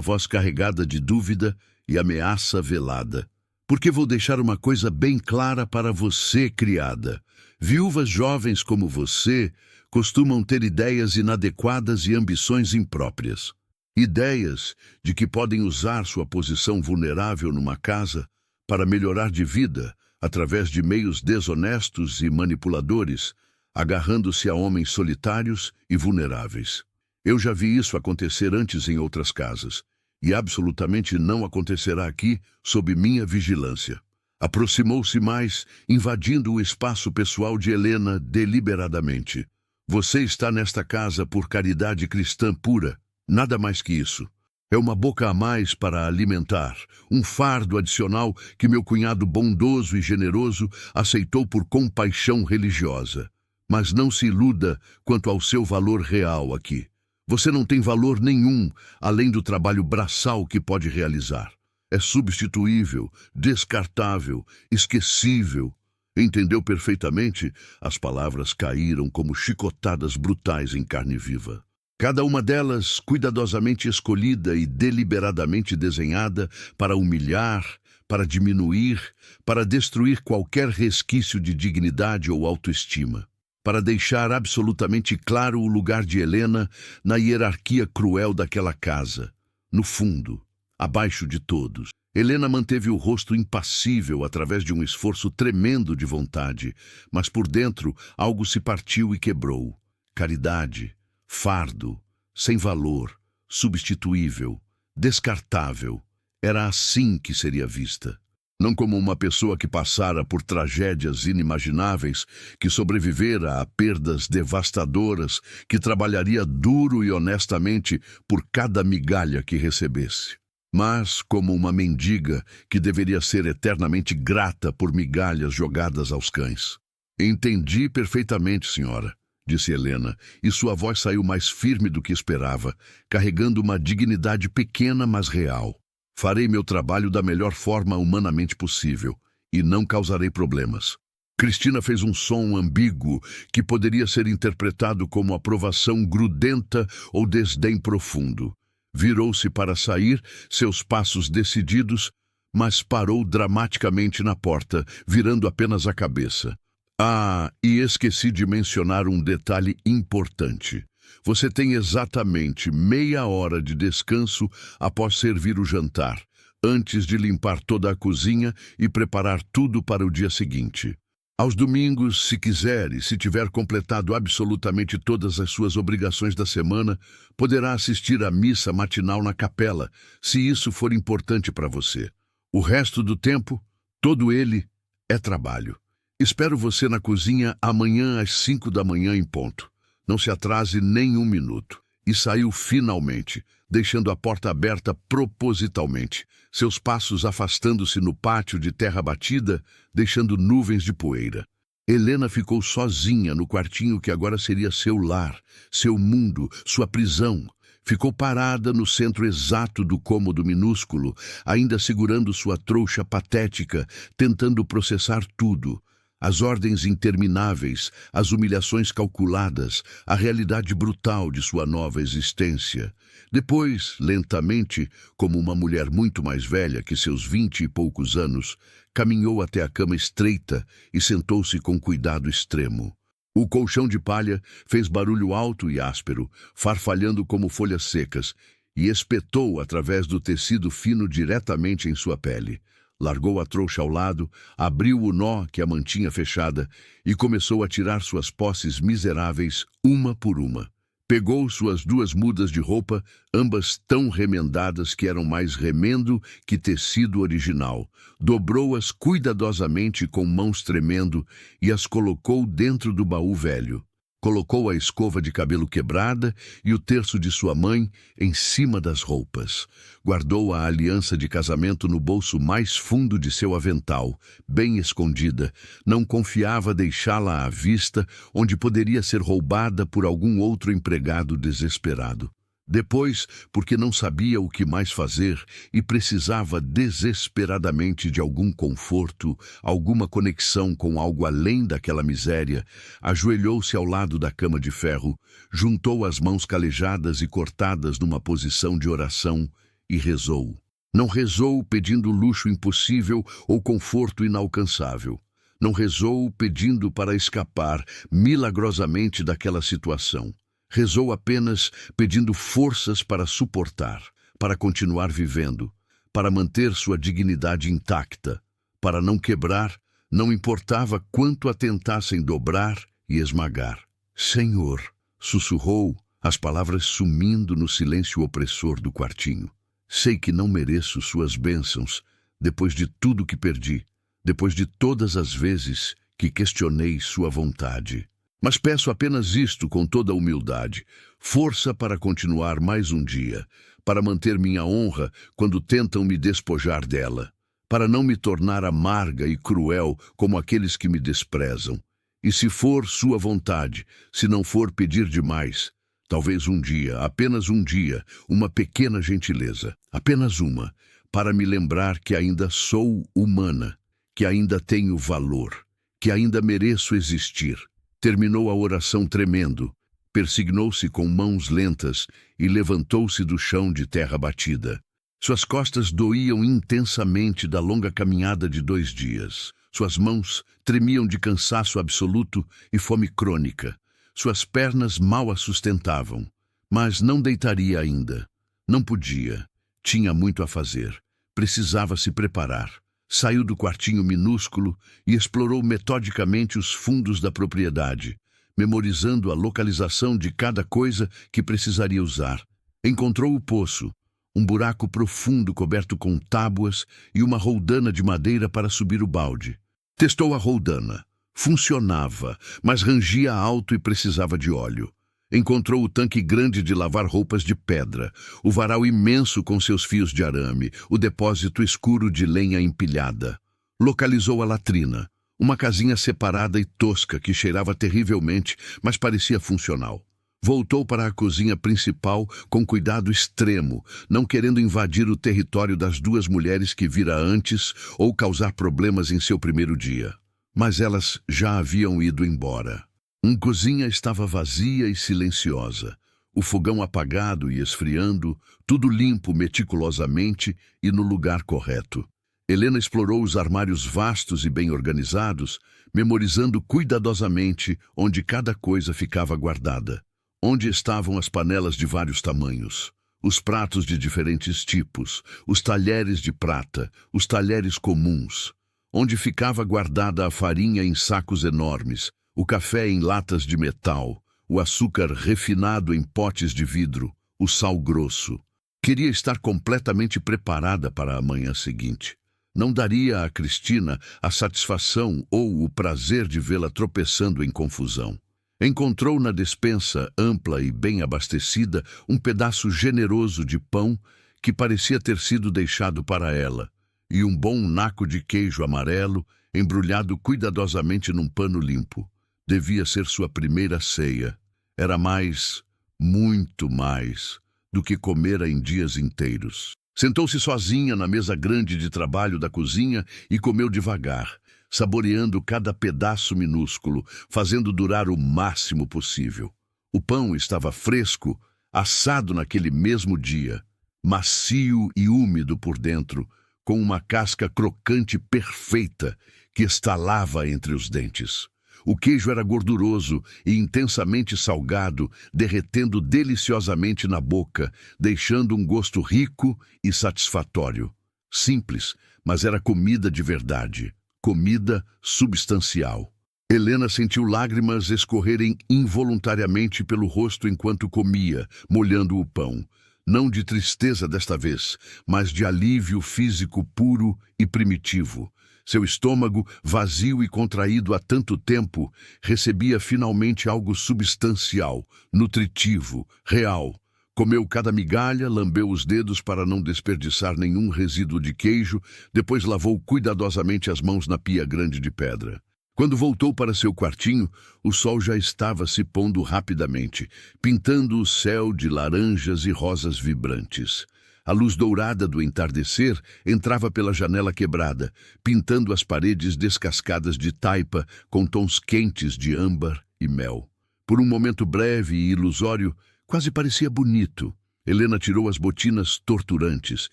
voz carregada de dúvida e ameaça velada. Porque vou deixar uma coisa bem clara para você, criada. Viúvas jovens como você costumam ter ideias inadequadas e ambições impróprias. Ideias de que podem usar sua posição vulnerável numa casa para melhorar de vida através de meios desonestos e manipuladores, agarrando-se a homens solitários e vulneráveis. Eu já vi isso acontecer antes em outras casas, e absolutamente não acontecerá aqui sob minha vigilância. Aproximou-se mais, invadindo o espaço pessoal de Helena deliberadamente. Você está nesta casa por caridade cristã pura, nada mais que isso. É uma boca a mais para alimentar, um fardo adicional que meu cunhado bondoso e generoso aceitou por compaixão religiosa. Mas não se iluda quanto ao seu valor real aqui. Você não tem valor nenhum, além do trabalho braçal que pode realizar. É substituível, descartável, esquecível. Entendeu perfeitamente? As palavras caíram como chicotadas brutais em carne viva. Cada uma delas cuidadosamente escolhida e deliberadamente desenhada para humilhar, para diminuir, para destruir qualquer resquício de dignidade ou autoestima. Para deixar absolutamente claro o lugar de Helena na hierarquia cruel daquela casa. No fundo, abaixo de todos. Helena manteve o rosto impassível através de um esforço tremendo de vontade, mas por dentro algo se partiu e quebrou. Caridade, fardo, sem valor, substituível, descartável. Era assim que seria vista. Não como uma pessoa que passara por tragédias inimagináveis, que sobrevivera a perdas devastadoras, que trabalharia duro e honestamente por cada migalha que recebesse. Mas como uma mendiga que deveria ser eternamente grata por migalhas jogadas aos cães. Entendi perfeitamente, senhora, disse Helena, e sua voz saiu mais firme do que esperava, carregando uma dignidade pequena, mas real. Farei meu trabalho da melhor forma humanamente possível, e não causarei problemas. Cristina fez um som ambíguo que poderia ser interpretado como aprovação grudenta ou desdém profundo. Virou-se para sair, seus passos decididos, mas parou dramaticamente na porta, virando apenas a cabeça. Ah, e esqueci de mencionar um detalhe importante. Você tem exatamente meia hora de descanso após servir o jantar, antes de limpar toda a cozinha e preparar tudo para o dia seguinte. Aos domingos, se quiser e se tiver completado absolutamente todas as suas obrigações da semana, poderá assistir à missa matinal na capela, se isso for importante para você. O resto do tempo, todo ele, é trabalho. Espero você na cozinha amanhã às 5 da manhã em ponto. Não se atrase nem um minuto. E saiu finalmente, deixando a porta aberta propositalmente, seus passos afastando-se no pátio de terra batida, deixando nuvens de poeira. Helena ficou sozinha no quartinho que agora seria seu lar, seu mundo, sua prisão. Ficou parada no centro exato do cômodo minúsculo, ainda segurando sua trouxa patética, tentando processar tudo. As ordens intermináveis, as humilhações calculadas, a realidade brutal de sua nova existência. Depois, lentamente, como uma mulher muito mais velha que seus 20 e poucos anos, caminhou até a cama estreita e sentou-se com cuidado extremo. O colchão de palha fez barulho alto e áspero, farfalhando como folhas secas, e espetou através do tecido fino diretamente em sua pele. Largou a trouxa ao lado, abriu o nó que a mantinha fechada e começou a tirar suas posses miseráveis uma por uma. Pegou suas 2 mudas de roupa, ambas tão remendadas que eram mais remendo que tecido original. Dobrou-as cuidadosamente com mãos tremendo e as colocou dentro do baú velho. Colocou a escova de cabelo quebrada e o terço de sua mãe em cima das roupas. Guardou a aliança de casamento no bolso mais fundo de seu avental, bem escondida. Não confiava deixá-la à vista, onde poderia ser roubada por algum outro empregado desesperado. Depois, porque não sabia o que mais fazer e precisava desesperadamente de algum conforto, alguma conexão com algo além daquela miséria, ajoelhou-se ao lado da cama de ferro, juntou as mãos calejadas e cortadas numa posição de oração e rezou. Não rezou pedindo luxo impossível ou conforto inalcançável. Não rezou pedindo para escapar milagrosamente daquela situação. Rezou apenas pedindo forças para suportar, para continuar vivendo, para manter sua dignidade intacta, para não quebrar, não importava quanto a tentassem dobrar e esmagar. Senhor, sussurrou, as palavras sumindo no silêncio opressor do quartinho. Sei que não mereço suas bênçãos, depois de tudo que perdi, depois de todas as vezes que questionei sua vontade. Mas peço apenas isto com toda a humildade, força para continuar mais um dia, para manter minha honra quando tentam me despojar dela, para não me tornar amarga e cruel como aqueles que me desprezam. E se for sua vontade, se não for pedir demais, talvez um dia, apenas um dia, uma pequena gentileza, apenas uma, para me lembrar que ainda sou humana, que ainda tenho valor, que ainda mereço existir. Terminou a oração tremendo, persignou-se com mãos lentas e levantou-se do chão de terra batida. Suas costas doíam intensamente da longa caminhada de 2 dias. Suas mãos tremiam de cansaço absoluto e fome crônica. Suas pernas mal a sustentavam, mas não deitaria ainda. Não podia. Tinha muito a fazer. Precisava se preparar. Saiu do quartinho minúsculo e explorou metodicamente os fundos da propriedade, memorizando a localização de cada coisa que precisaria usar. Encontrou o poço, um buraco profundo coberto com tábuas e uma roldana de madeira para subir o balde. Testou a roldana. Funcionava, mas rangia alto e precisava de óleo. Encontrou o tanque grande de lavar roupas de pedra, o varal imenso com seus fios de arame, o depósito escuro de lenha empilhada. Localizou a latrina, uma casinha separada e tosca que cheirava terrivelmente, mas parecia funcional. Voltou para a cozinha principal com cuidado extremo, não querendo invadir o território das 2 mulheres que vira antes ou causar problemas em seu primeiro dia. Mas elas já haviam ido embora. A cozinha estava vazia e silenciosa, o fogão apagado e esfriando, tudo limpo meticulosamente e no lugar correto. Helena explorou os armários vastos e bem organizados, memorizando cuidadosamente onde cada coisa ficava guardada. Onde estavam as panelas de vários tamanhos, os pratos de diferentes tipos, os talheres de prata, os talheres comuns. Onde ficava guardada a farinha em sacos enormes, o café em latas de metal, o açúcar refinado em potes de vidro, o sal grosso. Queria estar completamente preparada para a manhã seguinte. Não daria a Cristina a satisfação ou o prazer de vê-la tropeçando em confusão. Encontrou na despensa, ampla e bem abastecida, um pedaço generoso de pão que parecia ter sido deixado para ela, e um bom naco de queijo amarelo, embrulhado cuidadosamente num pano limpo. Devia ser sua primeira ceia. Era mais, muito mais, do que comera em dias inteiros. Sentou-se sozinha na mesa grande de trabalho da cozinha e comeu devagar, saboreando cada pedaço minúsculo, fazendo durar o máximo possível. O pão estava fresco, assado naquele mesmo dia, macio e úmido por dentro, com uma casca crocante perfeita que estalava entre os dentes. O queijo era gorduroso e intensamente salgado, derretendo deliciosamente na boca, deixando um gosto rico e satisfatório. Simples, mas era comida de verdade, comida substancial. Helena sentiu lágrimas escorrerem involuntariamente pelo rosto enquanto comia, molhando o pão. Não de tristeza desta vez, mas de alívio físico puro e primitivo. Seu estômago, vazio e contraído há tanto tempo, recebia finalmente algo substancial, nutritivo, real. Comeu cada migalha, lambeu os dedos para não desperdiçar nenhum resíduo de queijo, depois lavou cuidadosamente as mãos na pia grande de pedra. Quando voltou para seu quartinho, o sol já estava se pondo rapidamente, pintando o céu de laranjas e rosas vibrantes. A luz dourada do entardecer entrava pela janela quebrada, pintando as paredes descascadas de taipa com tons quentes de âmbar e mel. Por um momento breve e ilusório, quase parecia bonito. Helena tirou as botinas torturantes.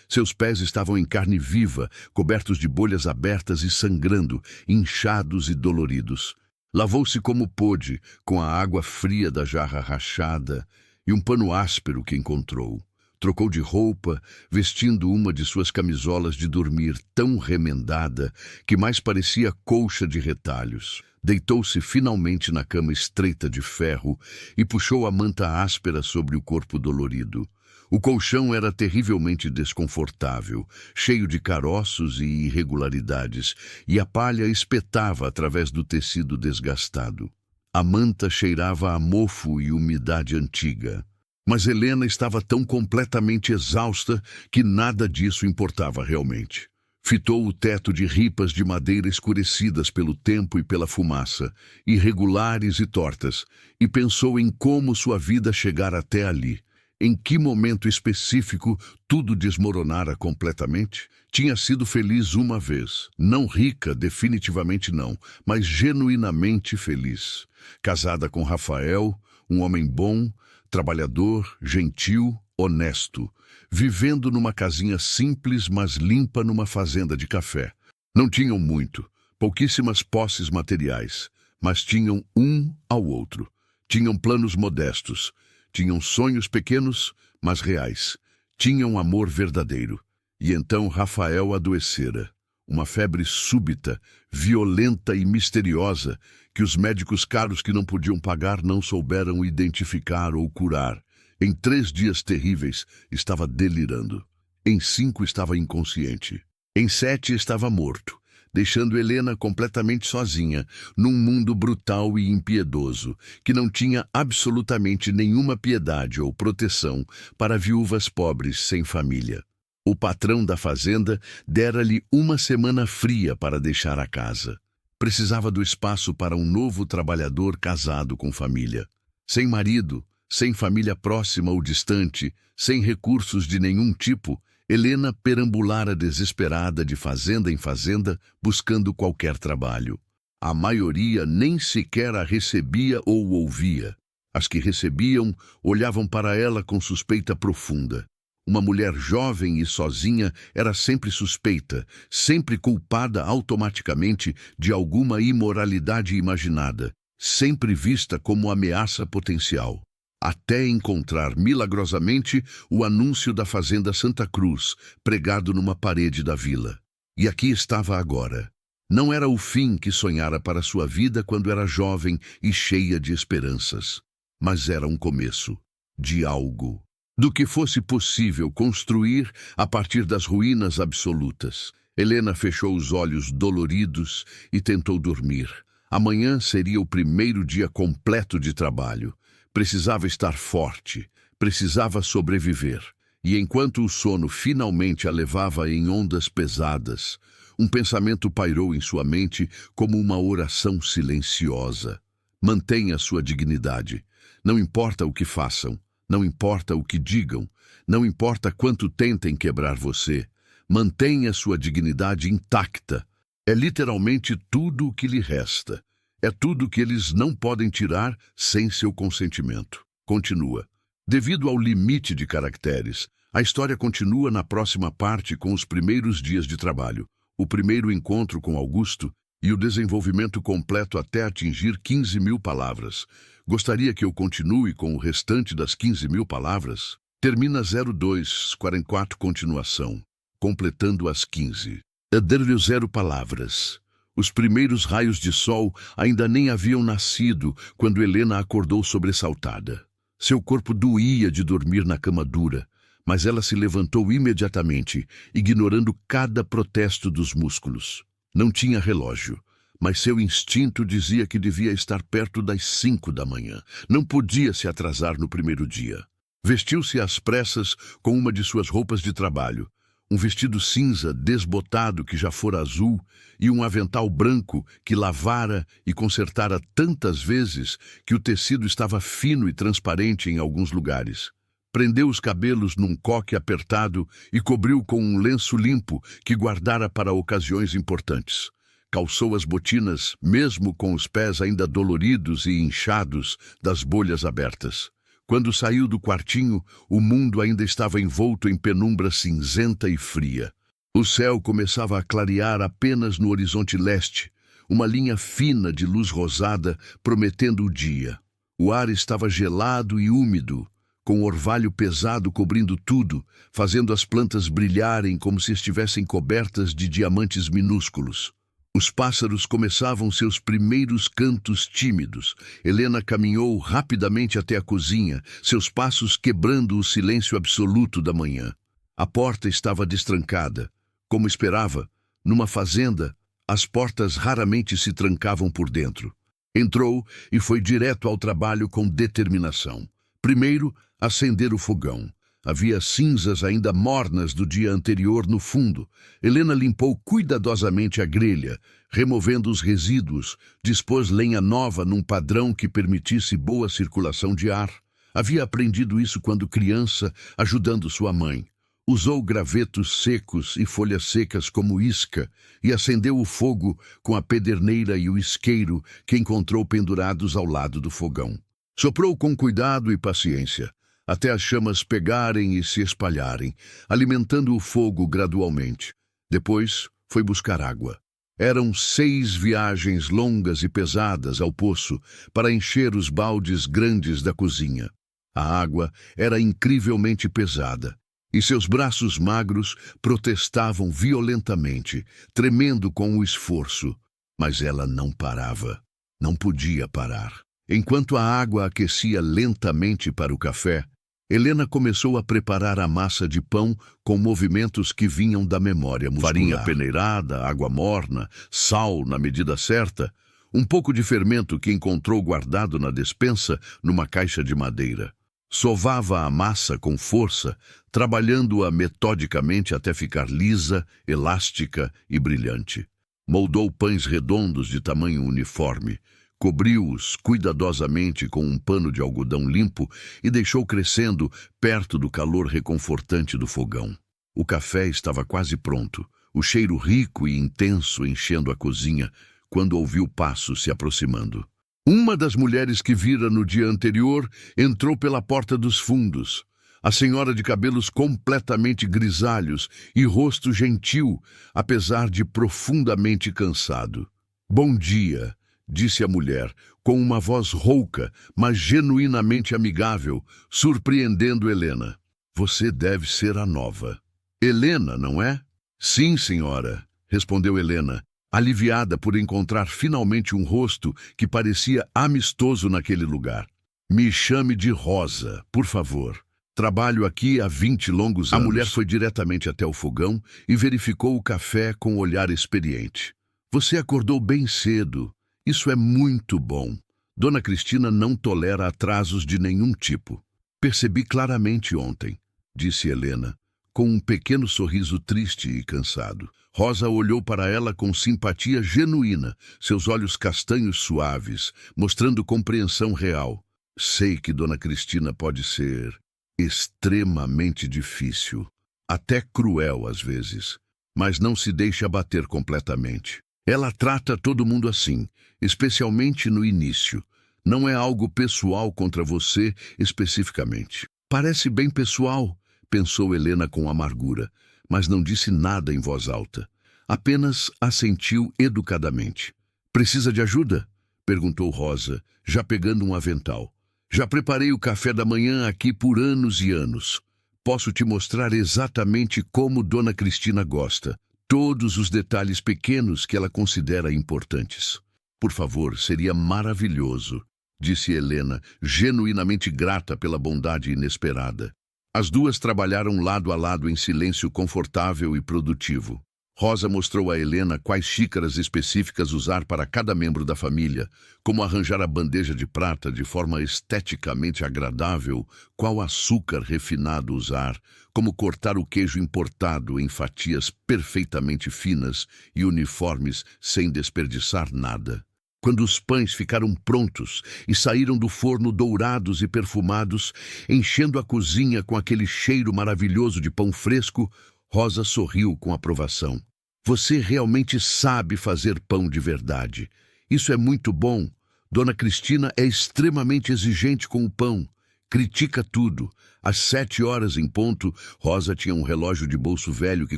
Seus pés estavam em carne viva, cobertos de bolhas abertas e sangrando, inchados e doloridos. Lavou-se como pôde, com a água fria da jarra rachada e um pano áspero que encontrou. Trocou de roupa, vestindo uma de suas camisolas de dormir tão remendada que mais parecia colcha de retalhos. Deitou-se finalmente na cama estreita de ferro e puxou a manta áspera sobre o corpo dolorido. O colchão era terrivelmente desconfortável, cheio de caroços e irregularidades, e a palha espetava através do tecido desgastado. A manta cheirava a mofo e umidade antiga. Mas Helena estava tão completamente exausta que nada disso importava realmente. Fitou o teto de ripas de madeira escurecidas pelo tempo e pela fumaça, irregulares e tortas, e pensou em como sua vida chegara até ali. Em que momento específico tudo desmoronara completamente? Tinha sido feliz uma vez. Não rica, definitivamente não, mas genuinamente feliz. Casada com Rafael, um homem bom, trabalhador, gentil, honesto, vivendo numa casinha simples, mas limpa numa fazenda de café. Não tinham muito, pouquíssimas posses materiais, mas tinham um ao outro. Tinham planos modestos, tinham sonhos pequenos, mas reais. Tinham amor verdadeiro. E então Rafael adoecera. Uma febre súbita, violenta e misteriosa, que os médicos caros que não podiam pagar não souberam identificar ou curar. Em 3 dias terríveis, estava delirando. Em 5, estava inconsciente. Em 7, estava morto, deixando Helena completamente sozinha, num mundo brutal e impiedoso, que não tinha absolutamente nenhuma piedade ou proteção para viúvas pobres sem família. O patrão da fazenda dera-lhe uma semana fria para deixar a casa. Precisava do espaço para um novo trabalhador casado com família. Sem marido, sem família próxima ou distante, sem recursos de nenhum tipo, Helena perambulara desesperada de fazenda em fazenda, buscando qualquer trabalho. A maioria nem sequer a recebia ou ouvia. As que recebiam olhavam para ela com suspeita profunda. Uma mulher jovem e sozinha era sempre suspeita, sempre culpada automaticamente de alguma imoralidade imaginada, sempre vista como ameaça potencial. Até encontrar milagrosamente o anúncio da Fazenda Santa Cruz, pregado numa parede da vila. E aqui estava agora. Não era o fim que sonhara para sua vida quando era jovem e cheia de esperanças, mas era um começo de algo. Do que fosse possível construir a partir das ruínas absolutas. Helena fechou os olhos doloridos e tentou dormir. Amanhã seria o primeiro dia completo de trabalho. Precisava estar forte, precisava sobreviver. E enquanto o sono finalmente a levava em ondas pesadas, um pensamento pairou em sua mente como uma oração silenciosa. Mantenha sua dignidade. Não importa o que façam. Não importa o que digam, não importa quanto tentem quebrar você, mantenha sua dignidade intacta. É literalmente tudo o que lhe resta. É tudo que eles não podem tirar sem seu consentimento. Continua. Devido ao limite de caracteres, a história continua na próxima parte com os primeiros dias de trabalho, o primeiro encontro com Augusto e o desenvolvimento completo até atingir 15.000 palavras. Gostaria que eu continue com o restante das 15.000 palavras? Termina 0244 continuação, completando as 15. Deu-lhe 0 palavras. Os primeiros raios de sol ainda nem haviam nascido quando Helena acordou sobressaltada. Seu corpo doía de dormir na cama dura, mas ela se levantou imediatamente, ignorando cada protesto dos músculos. Não tinha relógio, mas seu instinto dizia que devia estar perto das 5 da manhã. Não podia se atrasar no primeiro dia. Vestiu-se às pressas com uma de suas roupas de trabalho, um vestido cinza desbotado que já fora azul e um avental branco que lavara e consertara tantas vezes que o tecido estava fino e transparente em alguns lugares. Prendeu os cabelos num coque apertado e cobriu com um lenço limpo que guardara para ocasiões importantes. Calçou as botinas, mesmo com os pés ainda doloridos e inchados das bolhas abertas. Quando saiu do quartinho, o mundo ainda estava envolto em penumbra cinzenta e fria. O céu começava a clarear apenas no horizonte leste, uma linha fina de luz rosada prometendo o dia. O ar estava gelado e úmido, com o orvalho pesado cobrindo tudo, fazendo as plantas brilharem como se estivessem cobertas de diamantes minúsculos. Os pássaros começavam seus primeiros cantos tímidos. Helena caminhou rapidamente até a cozinha, seus passos quebrando o silêncio absoluto da manhã. A porta estava destrancada. Como esperava, numa fazenda, as portas raramente se trancavam por dentro. Entrou e foi direto ao trabalho com determinação. Primeiro, acender o fogão. Havia cinzas ainda mornas do dia anterior no fundo. Helena limpou cuidadosamente a grelha, removendo os resíduos, dispôs lenha nova num padrão que permitisse boa circulação de ar. Havia aprendido isso quando criança, ajudando sua mãe. Usou gravetos secos e folhas secas como isca e acendeu o fogo com a pederneira e o isqueiro que encontrou pendurados ao lado do fogão. Soprou com cuidado e paciência, até as chamas pegarem e se espalharem, alimentando o fogo gradualmente. Depois, foi buscar água. Eram 6 viagens longas e pesadas ao poço para encher os baldes grandes da cozinha. A água era incrivelmente pesada, e seus braços magros protestavam violentamente, tremendo com o esforço. Mas ela não parava. Não podia parar. Enquanto a água aquecia lentamente para o café, Helena começou a preparar a massa de pão com movimentos que vinham da memória muscular. Farinha peneirada, água morna, sal na medida certa, um pouco de fermento que encontrou guardado na despensa numa caixa de madeira. Sovava a massa com força, trabalhando-a metodicamente até ficar lisa, elástica e brilhante. Moldou pães redondos de tamanho uniforme, cobriu-os cuidadosamente com um pano de algodão limpo e deixou crescendo perto do calor reconfortante do fogão. O café estava quase pronto, o cheiro rico e intenso enchendo a cozinha, quando ouviu passos se aproximando. Uma das mulheres que vira no dia anterior entrou pela porta dos fundos. A senhora de cabelos completamente grisalhos e rosto gentil, apesar de profundamente cansado. "Bom dia", disse a mulher, com uma voz rouca, mas genuinamente amigável, surpreendendo Helena. "Você deve ser a nova." "Helena, não é?" "Sim, senhora", respondeu Helena, aliviada por encontrar finalmente um rosto que parecia amistoso naquele lugar. "Me chame de Rosa, por favor. Trabalho aqui há 20 longos anos." A mulher foi diretamente até o fogão e verificou o café com um olhar experiente. "Você acordou bem cedo. Isso é muito bom. Dona Cristina não tolera atrasos de nenhum tipo." "Percebi claramente ontem", disse Helena, com um pequeno sorriso triste e cansado. Rosa olhou para ela com simpatia genuína, seus olhos castanhos suaves, mostrando compreensão real. "Sei que Dona Cristina pode ser extremamente difícil, até cruel às vezes, mas não se deixa abater completamente. Ela trata todo mundo assim, especialmente no início. Não é algo pessoal contra você especificamente." "Parece bem pessoal", pensou Helena com amargura, mas não disse nada em voz alta. Apenas assentiu educadamente. "Precisa de ajuda?" perguntou Rosa, já pegando um avental. "Já preparei o café da manhã aqui por anos e anos. Posso te mostrar exatamente como Dona Cristina gosta. Todos os detalhes pequenos que ela considera importantes. Por favor, seria maravilhoso, disse Helena, genuinamente grata pela bondade inesperada. As duas trabalharam lado a lado em silêncio confortável e produtivo. Rosa mostrou a Helena quais xícaras específicas usar para cada membro da família, como arranjar a bandeja de prata de forma esteticamente agradável, qual açúcar refinado usar, como cortar o queijo importado em fatias perfeitamente finas e uniformes sem desperdiçar nada. Quando os pães ficaram prontos e saíram do forno dourados e perfumados, enchendo a cozinha com aquele cheiro maravilhoso de pão fresco, Rosa sorriu com aprovação. Você realmente sabe fazer pão de verdade. Isso é muito bom. Dona Cristina é extremamente exigente com o pão. Critica tudo. Às 7 horas em ponto, Rosa tinha um relógio de bolso velho que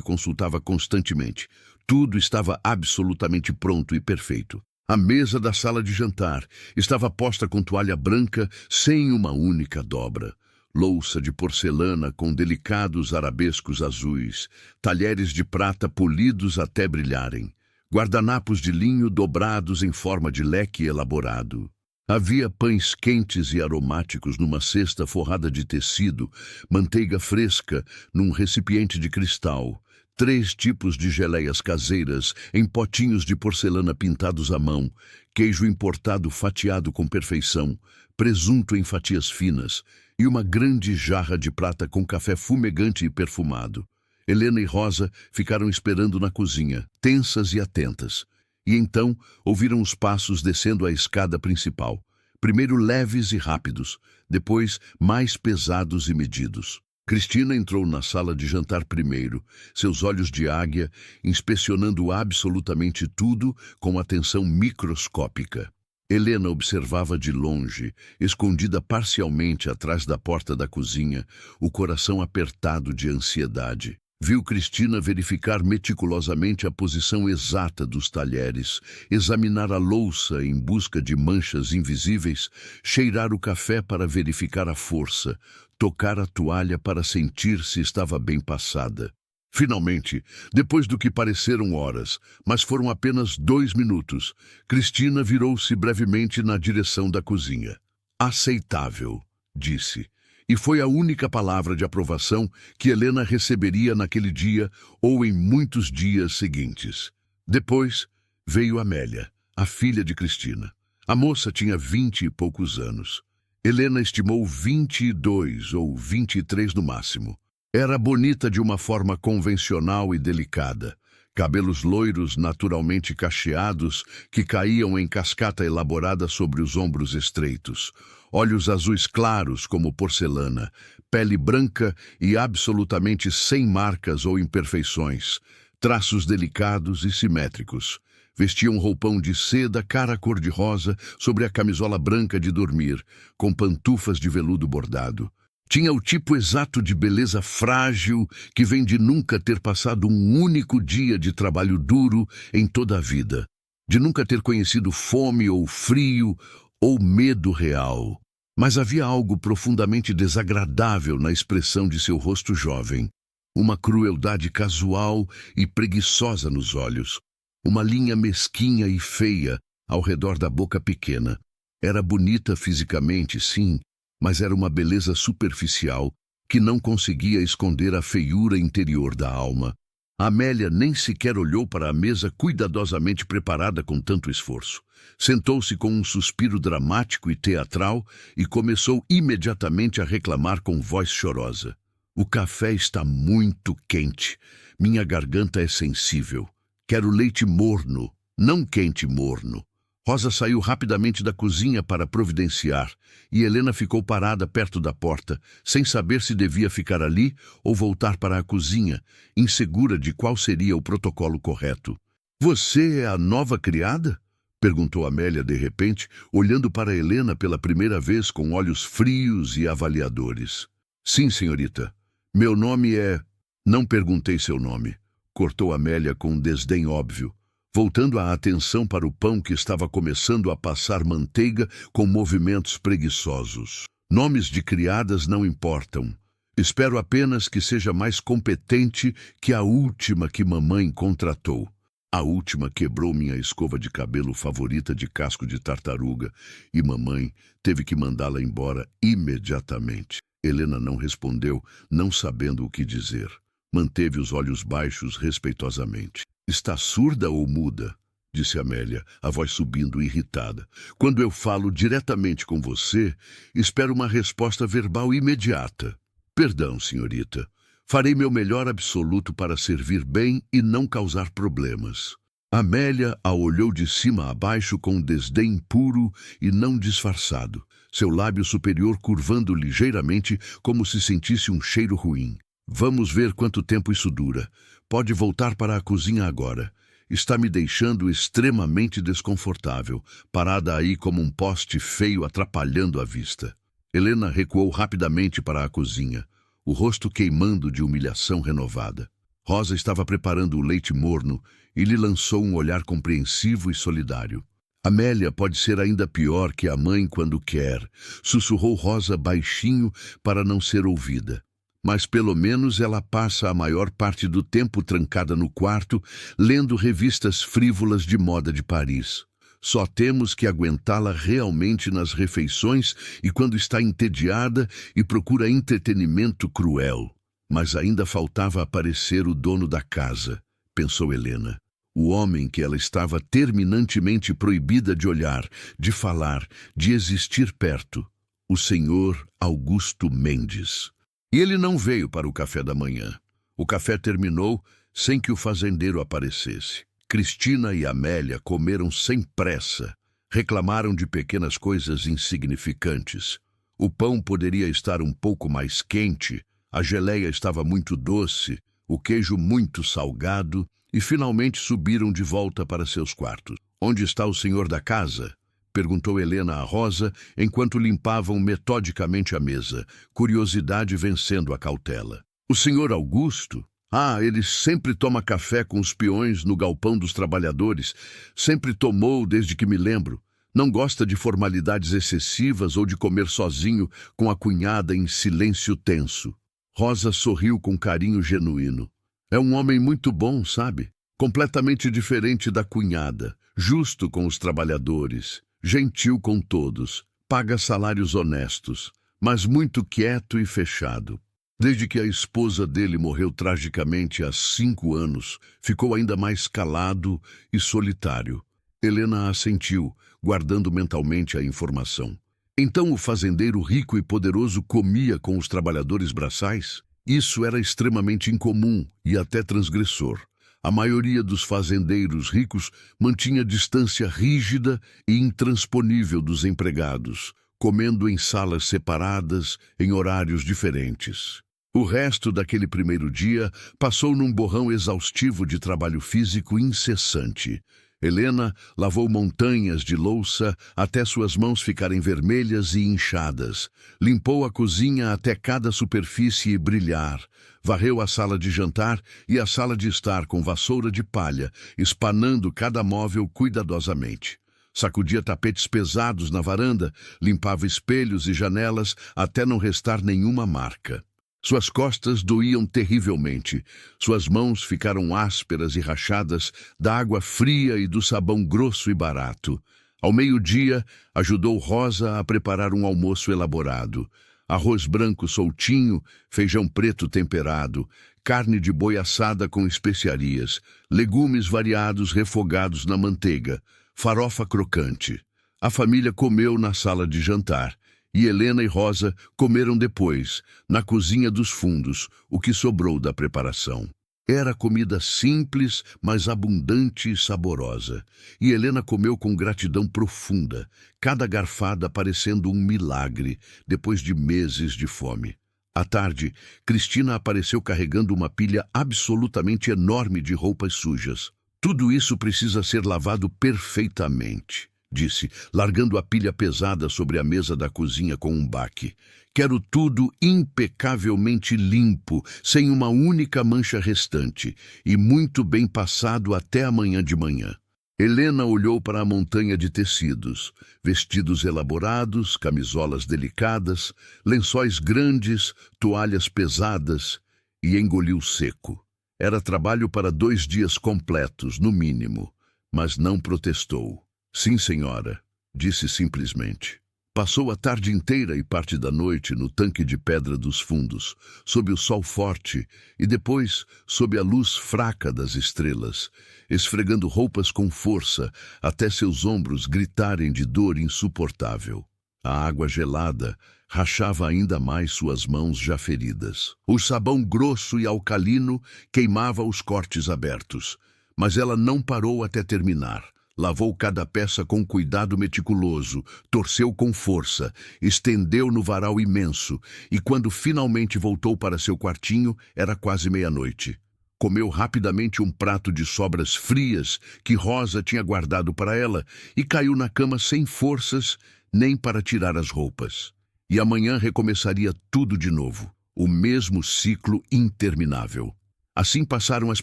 consultava constantemente. Tudo estava absolutamente pronto e perfeito. A mesa da sala de jantar estava posta com toalha branca sem uma única dobra. Louça de porcelana com delicados arabescos azuis, talheres de prata polidos até brilharem, guardanapos de linho dobrados em forma de leque elaborado. Havia pães quentes e aromáticos numa cesta forrada de tecido, manteiga fresca num recipiente de cristal, 3 tipos de geleias caseiras em potinhos de porcelana pintados à mão, queijo importado fatiado com perfeição, presunto em fatias finas e uma grande jarra de prata com café fumegante e perfumado. Helena e Rosa ficaram esperando na cozinha, tensas e atentas. E então ouviram os passos descendo a escada principal, primeiro leves e rápidos, depois mais pesados e medidos. Cristina entrou na sala de jantar primeiro, seus olhos de águia inspecionando absolutamente tudo com atenção microscópica. Helena observava de longe, escondida parcialmente atrás da porta da cozinha, o coração apertado de ansiedade. Viu Cristina verificar meticulosamente a posição exata dos talheres, examinar a louça em busca de manchas invisíveis, cheirar o café para verificar a força, tocar a toalha para sentir se estava bem passada. Finalmente, depois do que pareceram horas, mas foram apenas 2 minutos, Cristina virou-se brevemente na direção da cozinha. Aceitável, disse. E foi a única palavra de aprovação que Helena receberia naquele dia ou em muitos dias seguintes. Depois veio Amélia, a filha de Cristina. A moça tinha 20 e poucos anos. Helena estimou 22 ou 23 no máximo. Era bonita de uma forma convencional e delicada. Cabelos loiros naturalmente cacheados que caíam em cascata elaborada sobre os ombros estreitos. Olhos azuis claros como porcelana. Pele branca e absolutamente sem marcas ou imperfeições. Traços delicados e simétricos. Vestia um roupão de seda cara cor-de-rosa sobre a camisola branca de dormir, com pantufas de veludo bordado. Tinha o tipo exato de beleza frágil que vem de nunca ter passado um único dia de trabalho duro em toda a vida, de nunca ter conhecido fome ou frio ou medo real. Mas havia algo profundamente desagradável na expressão de seu rosto jovem, uma crueldade casual e preguiçosa nos olhos, uma linha mesquinha e feia ao redor da boca pequena. Era bonita fisicamente, sim, mas era uma beleza superficial que não conseguia esconder a feiura interior da alma. Amélia nem sequer olhou para a mesa cuidadosamente preparada com tanto esforço. Sentou-se com um suspiro dramático e teatral e começou imediatamente a reclamar com voz chorosa. O café está muito quente. Minha garganta é sensível. Quero leite morno, não quente morno. Rosa saiu rapidamente da cozinha para providenciar, e Helena ficou parada perto da porta, sem saber se devia ficar ali ou voltar para a cozinha, insegura de qual seria o protocolo correto. Você é a nova criada? Perguntou Amélia de repente, olhando para Helena pela primeira vez com olhos frios e avaliadores. Sim, senhorita. Meu nome é... Não perguntei seu nome, cortou Amélia com um desdém óbvio, voltando a atenção para o pão que estava começando a passar manteiga com movimentos preguiçosos. Nomes de criadas não importam. Espero apenas que seja mais competente que a última que mamãe contratou. A última quebrou minha escova de cabelo favorita de casco de tartaruga e mamãe teve que mandá-la embora imediatamente. Helena não respondeu, não sabendo o que dizer. Manteve os olhos baixos respeitosamente. Está surda ou muda? Disse Amélia, a voz subindo irritada. Quando eu falo diretamente com você, espero uma resposta verbal imediata. Perdão, senhorita. Farei meu melhor absoluto para servir bem e não causar problemas. Amélia a olhou de cima a baixo com desdém puro e não disfarçado, seu lábio superior curvando ligeiramente como se sentisse um cheiro ruim. Vamos ver quanto tempo isso dura. Pode voltar para a cozinha agora. Está me deixando extremamente desconfortável, parada aí como um poste feio atrapalhando a vista. Helena recuou rapidamente para a cozinha, o rosto queimando de humilhação renovada. Rosa estava preparando o leite morno e lhe lançou um olhar compreensivo e solidário. Amélia pode ser ainda pior que a mãe quando quer, sussurrou Rosa baixinho para não ser ouvida. Mas pelo menos ela passa a maior parte do tempo trancada no quarto, lendo revistas frívolas de moda de Paris. Só temos que aguentá-la realmente nas refeições e quando está entediada e procura entretenimento cruel. Mas ainda faltava aparecer o dono da casa, pensou Helena. O homem que ela estava terminantemente proibida de olhar, de falar, de existir perto. O senhor Augusto Mendes. E ele não veio para o café da manhã. O café terminou sem que o fazendeiro aparecesse. Cristina e Amélia comeram sem pressa. Reclamaram de pequenas coisas insignificantes. O pão poderia estar um pouco mais quente, a geleia estava muito doce, o queijo muito salgado, e finalmente subiram de volta para seus quartos. Onde está o senhor da casa? Perguntou Helena a Rosa, enquanto limpavam metodicamente a mesa, curiosidade vencendo a cautela. O senhor Augusto? Ah, ele sempre toma café com os peões no galpão dos trabalhadores. Sempre tomou desde que me lembro. Não gosta de formalidades excessivas ou de comer sozinho com a cunhada em silêncio tenso. Rosa sorriu com carinho genuíno. É um homem muito bom, sabe? Completamente diferente da cunhada. Justo com os trabalhadores. Gentil com todos. Paga salários honestos. Mas muito quieto e fechado. Desde que a esposa dele morreu tragicamente há 5 anos, ficou ainda mais calado e solitário. Helena assentiu, guardando mentalmente a informação. Então o fazendeiro rico e poderoso comia com os trabalhadores braçais? Isso era extremamente incomum e até transgressor. A maioria dos fazendeiros ricos mantinha distância rígida e intransponível dos empregados, comendo em salas separadas, em horários diferentes. O resto daquele primeiro dia passou num borrão exaustivo de trabalho físico incessante. Helena lavou montanhas de louça até suas mãos ficarem vermelhas e inchadas. Limpou a cozinha até cada superfície brilhar. Varreu a sala de jantar e a sala de estar com vassoura de palha, espanando cada móvel cuidadosamente. Sacudia tapetes pesados na varanda, limpava espelhos e janelas até não restar nenhuma marca. Suas costas doíam terrivelmente. Suas mãos ficaram ásperas e rachadas da água fria e do sabão grosso e barato. Ao meio-dia, ajudou Rosa a preparar um almoço elaborado. Arroz branco soltinho, feijão preto temperado, carne de boi assada com especiarias, legumes variados refogados na manteiga, farofa crocante. A família comeu na sala de jantar. E Helena e Rosa comeram depois, na cozinha dos fundos, o que sobrou da preparação. Era comida simples, mas abundante e saborosa. E Helena comeu com gratidão profunda, cada garfada parecendo um milagre, depois de meses de fome. À tarde, Cristina apareceu carregando uma pilha absolutamente enorme de roupas sujas. Tudo isso precisa ser lavado perfeitamente, disse, largando a pilha pesada sobre a mesa da cozinha com um baque. Quero tudo impecavelmente limpo, sem uma única mancha restante, e muito bem passado até amanhã de manhã. Helena olhou para a montanha de tecidos, vestidos elaborados, camisolas delicadas, lençóis grandes, toalhas pesadas, e engoliu seco. Era trabalho para 2 dias completos, no mínimo, mas não protestou. Sim, senhora, disse simplesmente. Passou a tarde inteira e parte da noite no tanque de pedra dos fundos, sob o sol forte e depois sob a luz fraca das estrelas, esfregando roupas com força até seus ombros gritarem de dor insuportável. A água gelada rachava ainda mais suas mãos já feridas. O sabão grosso e alcalino queimava os cortes abertos, mas ela não parou até terminar. Lavou cada peça com cuidado meticuloso, torceu com força, estendeu no varal imenso, e quando finalmente voltou para seu quartinho, era quase meia-noite. Comeu rapidamente um prato de sobras frias que Rosa tinha guardado para ela e caiu na cama sem forças nem para tirar as roupas. E amanhã recomeçaria tudo de novo, o mesmo ciclo interminável. Assim passaram as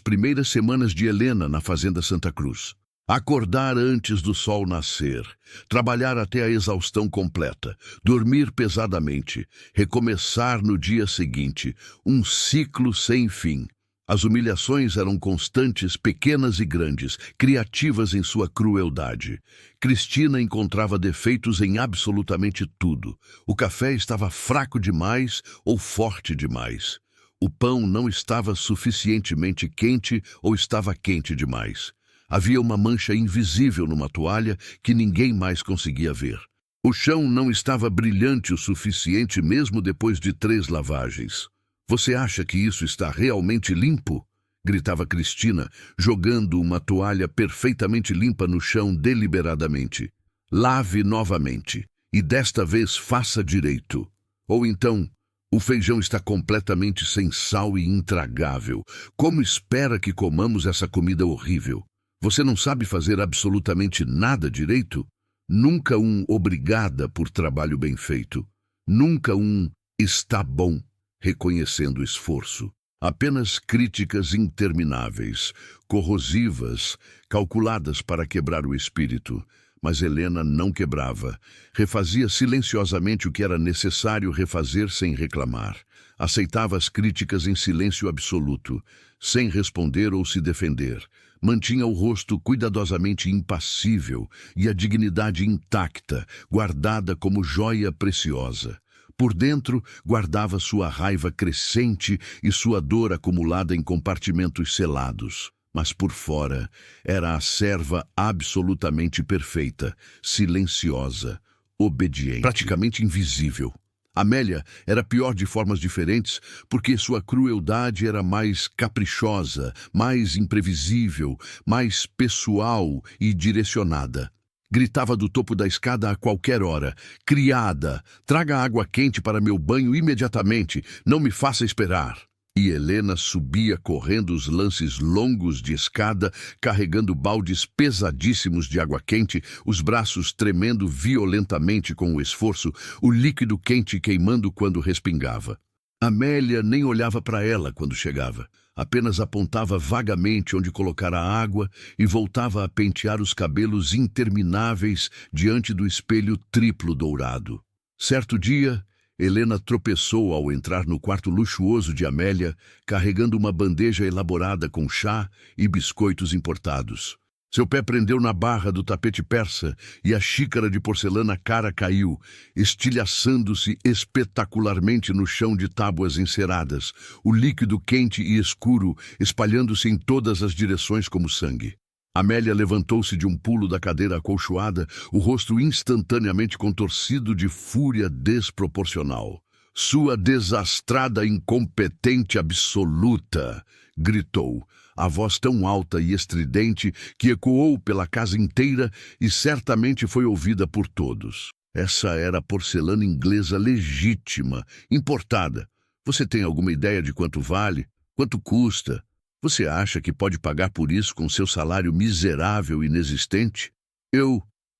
primeiras semanas de Helena na Fazenda Santa Cruz. Acordar antes do sol nascer, trabalhar até a exaustão completa, dormir pesadamente, recomeçar no dia seguinte, um ciclo sem fim. As humilhações eram constantes, pequenas e grandes, criativas em sua crueldade. Cristina encontrava defeitos em absolutamente tudo. O café estava fraco demais ou forte demais. O pão não estava suficientemente quente ou estava quente demais. Havia uma mancha invisível numa toalha que ninguém mais conseguia ver. O chão não estava brilhante o suficiente mesmo depois de 3 lavagens. Você acha que isso está realmente limpo? Gritava Cristina, jogando uma toalha perfeitamente limpa no chão deliberadamente. Lave novamente, e desta vez faça direito. Ou então, o feijão está completamente sem sal e intragável. Como espera que comamos essa comida horrível? Você não sabe fazer absolutamente nada direito? Nunca um obrigada por trabalho bem feito. Nunca um está bom, reconhecendo o esforço. Apenas críticas intermináveis, corrosivas, calculadas para quebrar o espírito. Mas Helena não quebrava. Refazia silenciosamente o que era necessário refazer sem reclamar. Aceitava as críticas em silêncio absoluto, sem responder ou se defender. Mantinha o rosto cuidadosamente impassível e a dignidade intacta, guardada como joia preciosa. Por dentro, guardava sua raiva crescente e sua dor acumulada em compartimentos selados. Mas por fora, era a serva absolutamente perfeita, silenciosa, obediente, praticamente invisível. Amélia era pior de formas diferentes porque sua crueldade era mais caprichosa, mais imprevisível, mais pessoal e direcionada. Gritava do topo da escada a qualquer hora: "Criada, traga água quente para meu banho imediatamente, não me faça esperar." E Helena subia correndo os lances longos de escada, carregando baldes pesadíssimos de água quente, os braços tremendo violentamente com o esforço, o líquido quente queimando quando respingava. Amélia nem olhava para ela quando chegava. Apenas apontava vagamente onde colocar a água e voltava a pentear os cabelos intermináveis diante do espelho triplo dourado. Certo dia, Helena tropeçou ao entrar no quarto luxuoso de Amélia, carregando uma bandeja elaborada com chá e biscoitos importados. Seu pé prendeu na barra do tapete persa e a xícara de porcelana cara caiu, estilhaçando-se espetacularmente no chão de tábuas enceradas, o líquido quente e escuro espalhando-se em todas as direções como sangue. Amélia levantou-se de um pulo da cadeira acolchoada, o rosto instantaneamente contorcido de fúria desproporcional. "Sua desastrada incompetente absoluta!" gritou, a voz tão alta e estridente que ecoou pela casa inteira e certamente foi ouvida por todos. Essa era porcelana inglesa legítima, importada. Você tem alguma ideia de quanto vale? Quanto custa? Você acha que pode pagar por isso com seu salário miserável e inexistente?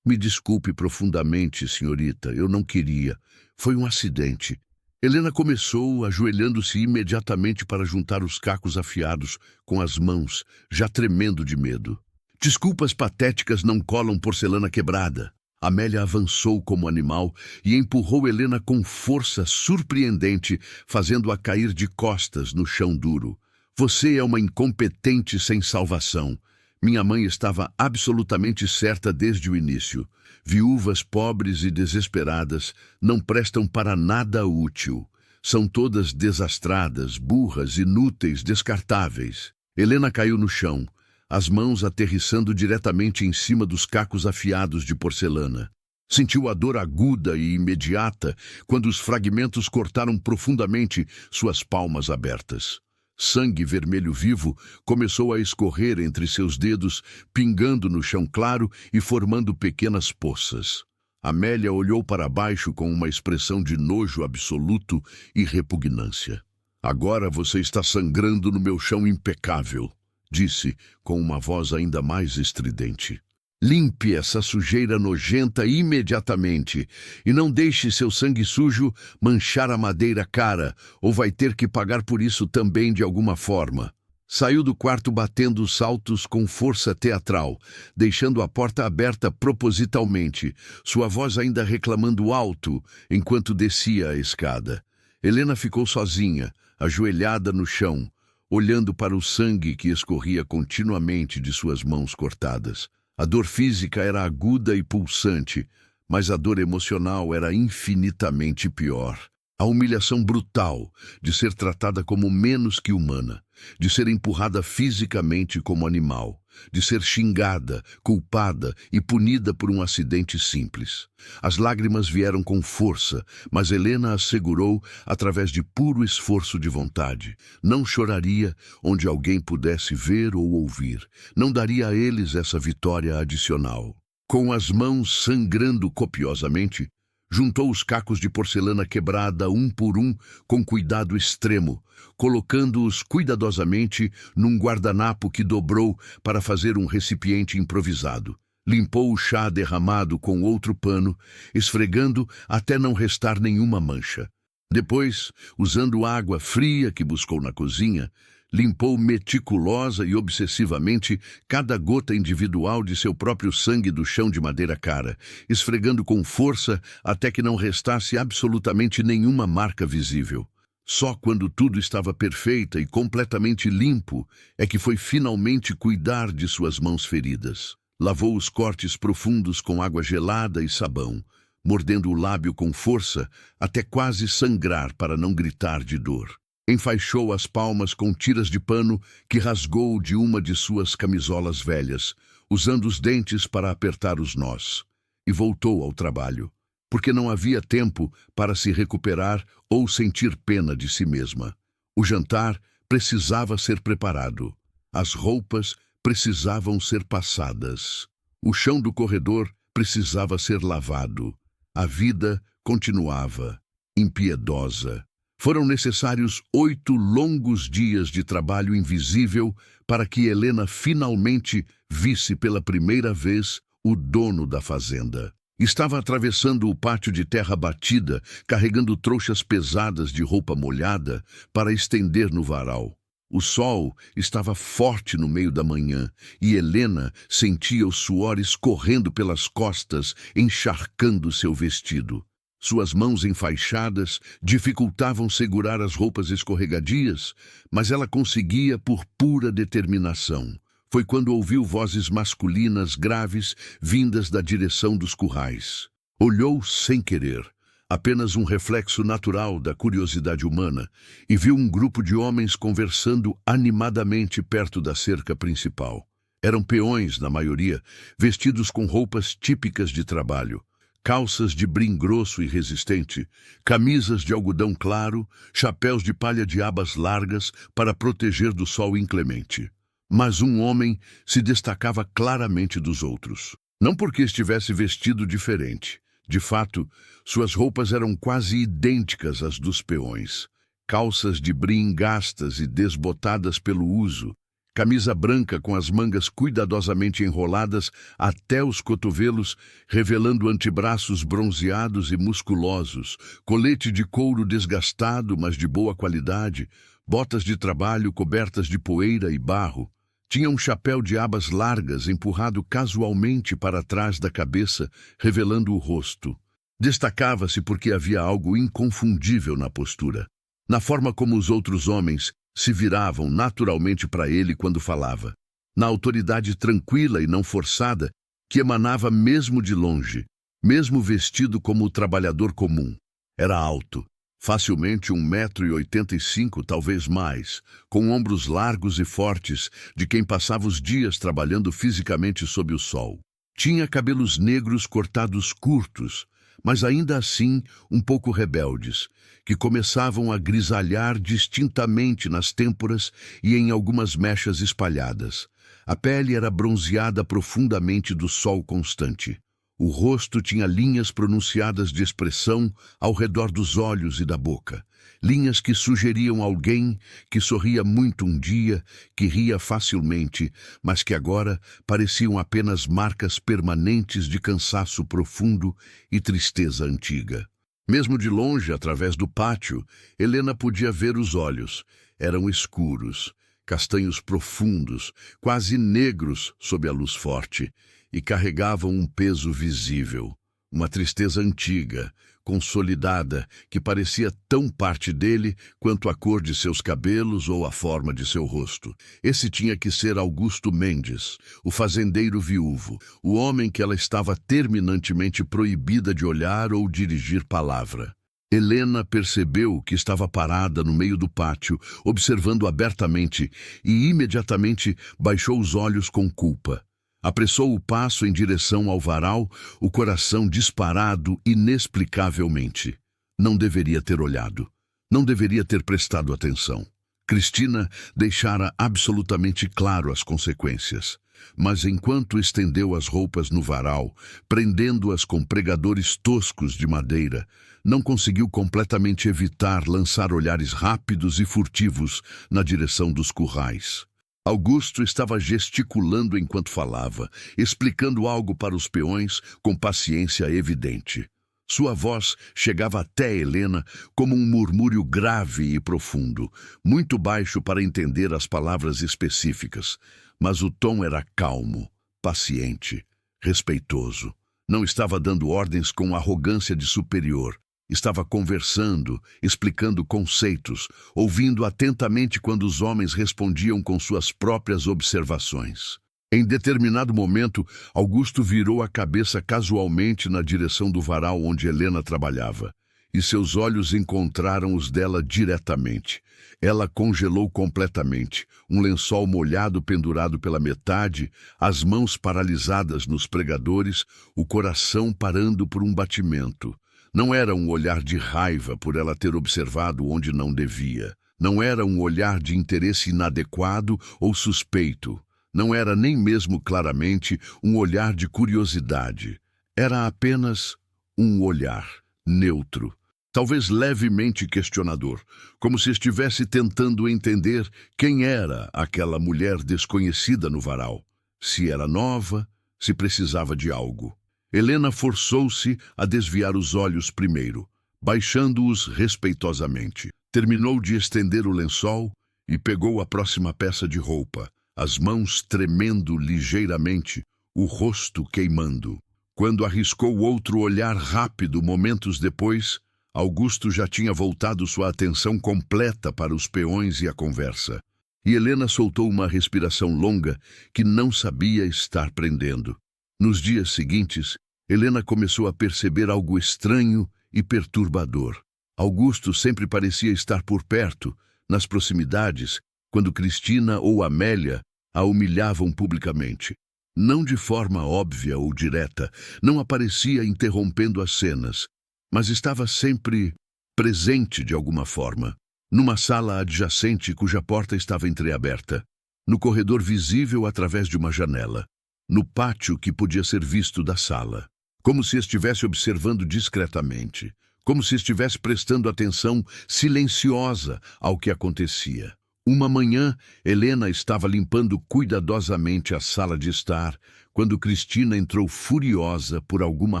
Me desculpe profundamente, senhorita, eu não queria. Foi um acidente. Helena começou, ajoelhando-se imediatamente para juntar os cacos afiados com as mãos, já tremendo de medo. Desculpas patéticas não colam porcelana quebrada. Amélia avançou como animal e empurrou Helena com força surpreendente, fazendo-a cair de costas no chão duro. Você é uma incompetente sem salvação. Minha mãe estava absolutamente certa desde o início. Viúvas pobres e desesperadas não prestam para nada útil. São todas desastradas, burras, inúteis, descartáveis. Helena caiu no chão, as mãos aterrissando diretamente em cima dos cacos afiados de porcelana. Sentiu a dor aguda e imediata quando os fragmentos cortaram profundamente suas palmas abertas. Sangue vermelho vivo começou a escorrer entre seus dedos, pingando no chão claro e formando pequenas poças. Amélia olhou para baixo com uma expressão de nojo absoluto e repugnância. Agora você está sangrando no meu chão impecável, disse com uma voz ainda mais estridente. Limpe essa sujeira nojenta imediatamente e não deixe seu sangue sujo manchar a madeira cara, ou vai ter que pagar por isso também de alguma forma. Saiu do quarto batendo os saltos com força teatral, deixando a porta aberta propositalmente, sua voz ainda reclamando alto enquanto descia a escada. Helena ficou sozinha, ajoelhada no chão, olhando para o sangue que escorria continuamente de suas mãos cortadas. A dor física era aguda e pulsante, mas a dor emocional era infinitamente pior. A humilhação brutal de ser tratada como menos que humana, de ser empurrada fisicamente como animal, de ser xingada, culpada e punida por um acidente simples. As lágrimas vieram com força, mas Helena assegurou através de puro esforço de vontade. Não choraria onde alguém pudesse ver ou ouvir. Não daria a eles essa vitória adicional. Com as mãos sangrando copiosamente, juntou os cacos de porcelana quebrada um por um com cuidado extremo, colocando-os cuidadosamente num guardanapo que dobrou para fazer um recipiente improvisado. Limpou o chá derramado com outro pano, esfregando até não restar nenhuma mancha. Depois, usando água fria que buscou na cozinha, limpou meticulosa e obsessivamente cada gota individual de seu próprio sangue do chão de madeira cara, esfregando com força até que não restasse absolutamente nenhuma marca visível. Só quando tudo estava perfeito e completamente limpo é que foi finalmente cuidar de suas mãos feridas. Lavou os cortes profundos com água gelada e sabão, mordendo o lábio com força até quase sangrar para não gritar de dor. Enfaixou as palmas com tiras de pano que rasgou de uma de suas camisolas velhas, usando os dentes para apertar os nós. E voltou ao trabalho, porque não havia tempo para se recuperar ou sentir pena de si mesma. O jantar precisava ser preparado. As roupas precisavam ser passadas. O chão do corredor precisava ser lavado. A vida continuava, impiedosa. Foram necessários 8 longos dias de trabalho invisível para que Helena finalmente visse pela primeira vez o dono da fazenda. Estava atravessando o pátio de terra batida, carregando trouxas pesadas de roupa molhada para estender no varal. O sol estava forte no meio da manhã e Helena sentia o suor escorrendo pelas costas, encharcando seu vestido. Suas mãos enfaixadas dificultavam segurar as roupas escorregadias, mas ela conseguia por pura determinação. Foi quando ouviu vozes masculinas graves vindas da direção dos currais. Olhou sem querer, apenas um reflexo natural da curiosidade humana, e viu um grupo de homens conversando animadamente perto da cerca principal. Eram peões, na maioria, vestidos com roupas típicas de trabalho. Calças de brim grosso e resistente, camisas de algodão claro, chapéus de palha de abas largas para proteger do sol inclemente. Mas um homem se destacava claramente dos outros. Não porque estivesse vestido diferente. De fato, suas roupas eram quase idênticas às dos peões. Calças de brim gastas e desbotadas pelo uso, camisa branca com as mangas cuidadosamente enroladas até os cotovelos, revelando antebraços bronzeados e musculosos, colete de couro desgastado, mas de boa qualidade, botas de trabalho cobertas de poeira e barro. Tinha um chapéu de abas largas empurrado casualmente para trás da cabeça, revelando o rosto. Destacava-se porque havia algo inconfundível na postura, na forma como os outros homens se viravam naturalmente para ele quando falava, na autoridade tranquila e não forçada que emanava mesmo de longe, mesmo vestido como o trabalhador comum. Era alto, facilmente 1,85 m, talvez mais, com ombros largos e fortes, de quem passava os dias trabalhando fisicamente sob o sol. Tinha cabelos negros cortados curtos, mas ainda assim um pouco rebeldes, que começavam a grisalhar distintamente nas têmporas e em algumas mechas espalhadas. A pele era bronzeada profundamente do sol constante. O rosto tinha linhas pronunciadas de expressão ao redor dos olhos e da boca. Linhas que sugeriam alguém que sorria muito um dia, que ria facilmente, mas que agora pareciam apenas marcas permanentes de cansaço profundo e tristeza antiga. Mesmo de longe, através do pátio, Helena podia ver os olhos. Eram escuros, castanhos profundos, quase negros sob a luz forte, e carregavam um peso visível, uma tristeza antiga, consolidada, que parecia tão parte dele quanto a cor de seus cabelos ou a forma de seu rosto. Esse tinha que ser Augusto Mendes, o fazendeiro viúvo, o homem que ela estava terminantemente proibida de olhar ou dirigir palavra. Helena percebeu que estava parada no meio do pátio, observando abertamente, e imediatamente baixou os olhos com culpa. Apressou o passo em direção ao varal, o coração disparado inexplicavelmente. Não deveria ter olhado. Não deveria ter prestado atenção. Cristina deixara absolutamente claro as consequências. Mas enquanto estendeu as roupas no varal, prendendo-as com pregadores toscos de madeira, não conseguiu completamente evitar lançar olhares rápidos e furtivos na direção dos currais. Augusto estava gesticulando enquanto falava, explicando algo para os peões com paciência evidente. Sua voz chegava até Helena como um murmúrio grave e profundo, muito baixo para entender as palavras específicas, mas o tom era calmo, paciente, respeitoso. Não estava dando ordens com arrogância de superior. Estava conversando, explicando conceitos, ouvindo atentamente quando os homens respondiam com suas próprias observações. Em determinado momento, Augusto virou a cabeça casualmente na direção do varal onde Helena trabalhava, e seus olhos encontraram os dela diretamente. Ela congelou completamente, um lençol molhado pendurado pela metade, as mãos paralisadas nos pregadores, o coração parando por um batimento. Não era um olhar de raiva por ela ter observado onde não devia. Não era um olhar de interesse inadequado ou suspeito. Não era nem mesmo claramente um olhar de curiosidade. Era apenas um olhar neutro, talvez levemente questionador, como se estivesse tentando entender quem era aquela mulher desconhecida no varal. Se era nova, se precisava de algo. Helena forçou-se a desviar os olhos primeiro, baixando-os respeitosamente. Terminou de estender o lençol e pegou a próxima peça de roupa, as mãos tremendo ligeiramente, o rosto queimando. Quando arriscou outro olhar rápido momentos depois, Augusto já tinha voltado sua atenção completa para os peões e a conversa. E Helena soltou uma respiração longa que não sabia estar prendendo. Nos dias seguintes, Helena começou a perceber algo estranho e perturbador. Augusto sempre parecia estar por perto, nas proximidades, quando Cristina ou Amélia a humilhavam publicamente. Não de forma óbvia ou direta, não aparecia interrompendo as cenas, mas estava sempre presente de alguma forma, numa sala adjacente cuja porta estava entreaberta, no corredor visível através de uma janela, no pátio que podia ser visto da sala, como se estivesse observando discretamente, como se estivesse prestando atenção silenciosa ao que acontecia. Uma manhã, Helena estava limpando cuidadosamente a sala de estar, quando Cristina entrou furiosa por alguma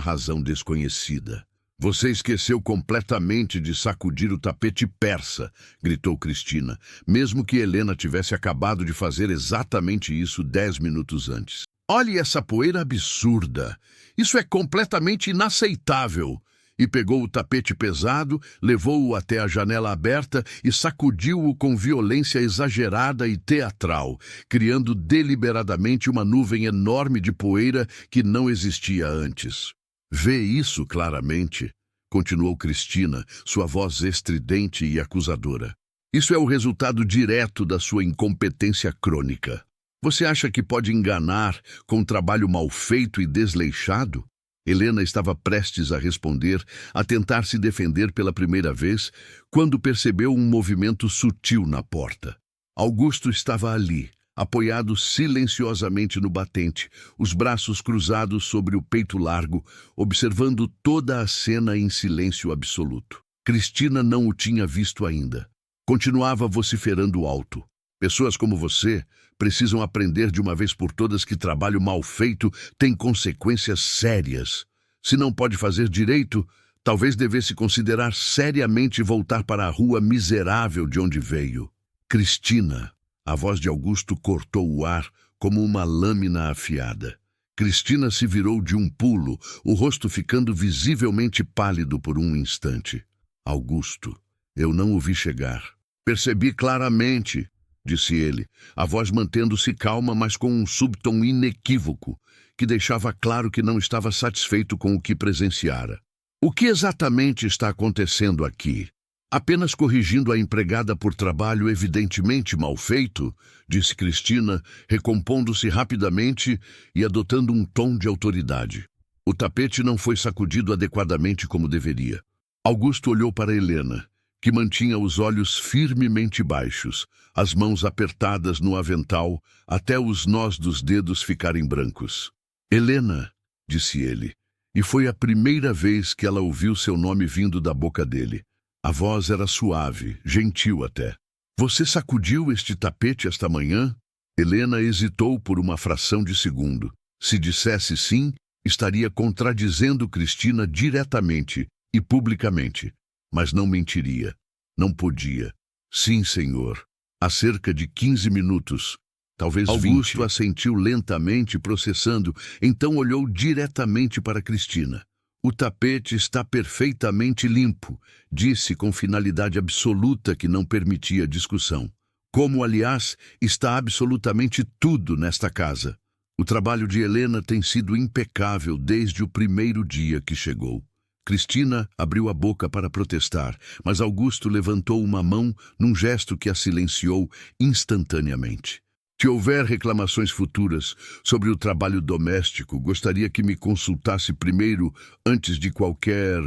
razão desconhecida. Você esqueceu completamente de sacudir o tapete persa, gritou Cristina, mesmo que Helena tivesse acabado de fazer exatamente isso 10 minutos antes. Olhe essa poeira absurda. Isso é completamente inaceitável. E pegou o tapete pesado, levou-o até a janela aberta e sacudiu-o com violência exagerada e teatral, criando deliberadamente uma nuvem enorme de poeira que não existia antes. Vê isso claramente, continuou Cristina, sua voz estridente e acusadora. Isso é o resultado direto da sua incompetência crônica. Você acha que pode enganar com um trabalho mal feito e desleixado? Helena estava prestes a responder, a tentar se defender pela primeira vez, quando percebeu um movimento sutil na porta. Augusto estava ali, apoiado silenciosamente no batente, os braços cruzados sobre o peito largo, observando toda a cena em silêncio absoluto. Cristina não o tinha visto ainda. Continuava vociferando alto. Pessoas como você precisam aprender de uma vez por todas que trabalho mal feito tem consequências sérias. Se não pode fazer direito, talvez devesse considerar seriamente voltar para a rua miserável de onde veio. Cristina, a voz de Augusto cortou o ar como uma lâmina afiada. Cristina se virou de um pulo, o rosto ficando visivelmente pálido por um instante. Augusto, eu não o vi chegar. Percebi claramente, disse ele, a voz mantendo-se calma, mas com um subtom inequívoco, que deixava claro que não estava satisfeito com o que presenciara. O que exatamente está acontecendo aqui? Apenas corrigindo a empregada por trabalho evidentemente mal feito, disse Cristina, recompondo-se rapidamente e adotando um tom de autoridade. O tapete não foi sacudido adequadamente como deveria. Augusto olhou para Helena, que mantinha os olhos firmemente baixos, as mãos apertadas no avental, até os nós dos dedos ficarem brancos. Helena, disse ele, e foi a primeira vez que ela ouviu seu nome vindo da boca dele. A voz era suave, gentil até. Você sacudiu este tapete esta manhã? Helena hesitou por uma fração de segundo. Se dissesse sim, estaria contradizendo Cristina diretamente e publicamente. Mas não mentiria. Não podia. Sim, senhor. Há cerca de 15 minutos. Talvez Augusto 20. Assentiu lentamente, processando, então olhou diretamente para Cristina. O tapete está perfeitamente limpo, disse com finalidade absoluta que não permitia discussão. Como, aliás, está absolutamente tudo nesta casa. O trabalho de Helena tem sido impecável desde o primeiro dia que chegou. Cristina abriu a boca para protestar, mas Augusto levantou uma mão num gesto que a silenciou instantaneamente. Se houver reclamações futuras sobre o trabalho doméstico, gostaria que me consultasse primeiro antes de qualquer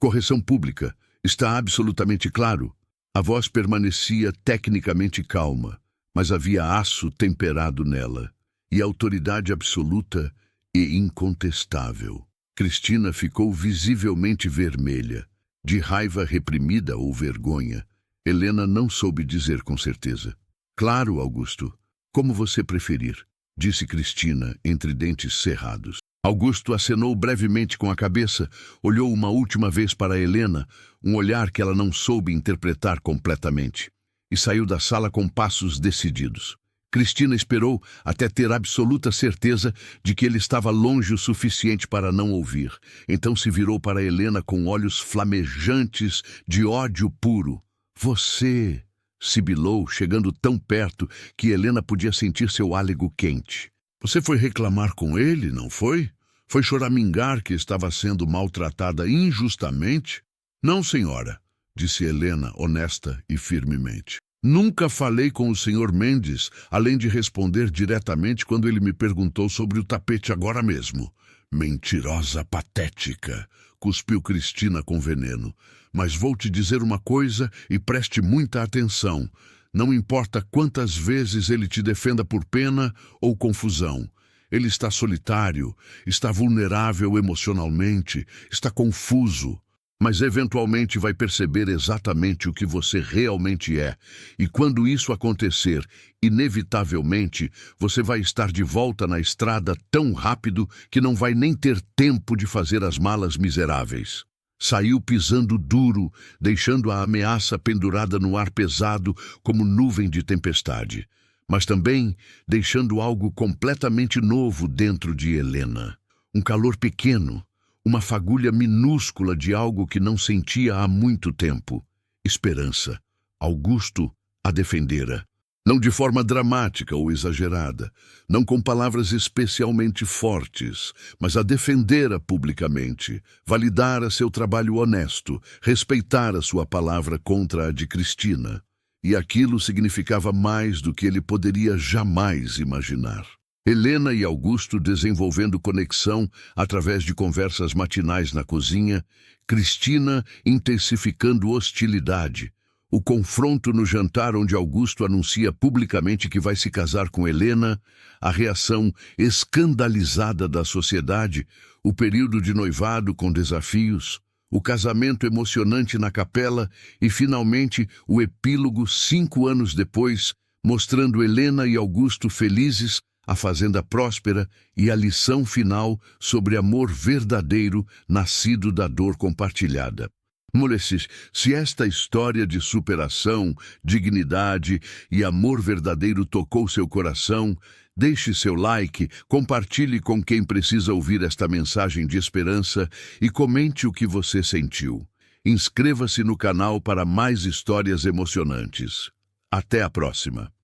correção pública. Está absolutamente claro? A voz permanecia tecnicamente calma, mas havia aço temperado nela, e autoridade absoluta e incontestável. Cristina ficou visivelmente vermelha, de raiva reprimida ou vergonha. Helena não soube dizer com certeza. Claro, Augusto. Como você preferir, disse Cristina, entre dentes cerrados. Augusto acenou brevemente com a cabeça, olhou uma última vez para Helena, um olhar que ela não soube interpretar completamente, e saiu da sala com passos decididos. Cristina esperou até ter absoluta certeza de que ele estava longe o suficiente para não ouvir. Então se virou para Helena com olhos flamejantes de ódio puro. Você... sibilou, chegando tão perto que Helena podia sentir seu hálego quente. Você foi reclamar com ele, não foi? Foi choramingar que estava sendo maltratada injustamente? Não, senhora, disse Helena, honesta e firmemente. Nunca falei com o senhor Mendes, além de responder diretamente quando ele me perguntou sobre o tapete agora mesmo. Mentirosa patética, cuspiu Cristina com veneno. Mas vou te dizer uma coisa e preste muita atenção. Não importa quantas vezes ele te defenda por pena ou confusão. Ele está solitário, está vulnerável emocionalmente, está confuso. Mas eventualmente vai perceber exatamente o que você realmente é. E quando isso acontecer, inevitavelmente, você vai estar de volta na estrada tão rápido que não vai nem ter tempo de fazer as malas miseráveis. Saiu pisando duro, deixando a ameaça pendurada no ar pesado como nuvem de tempestade, mas também deixando algo completamente novo dentro de Helena. Um calor pequeno, uma fagulha minúscula de algo que não sentia há muito tempo. Esperança. Augusto a defendera. Não de forma dramática ou exagerada, não com palavras especialmente fortes, mas a defendera publicamente, validara seu trabalho honesto, respeitara sua palavra contra a de Cristina. E aquilo significava mais do que ele poderia jamais imaginar. Helena e Augusto desenvolvendo conexão através de conversas matinais na cozinha, Cristina intensificando hostilidade. O confronto no jantar onde Augusto anuncia publicamente que vai se casar com Helena, a reação escandalizada da sociedade, o período de noivado com desafios, o casamento emocionante na capela e, finalmente, o epílogo 5 anos depois, mostrando Helena e Augusto felizes, a fazenda próspera e a lição final sobre amor verdadeiro nascido da dor compartilhada. Moleques, se esta história de superação, dignidade e amor verdadeiro tocou seu coração, deixe seu like, compartilhe com quem precisa ouvir esta mensagem de esperança e comente o que você sentiu. Inscreva-se no canal para mais histórias emocionantes. Até a próxima!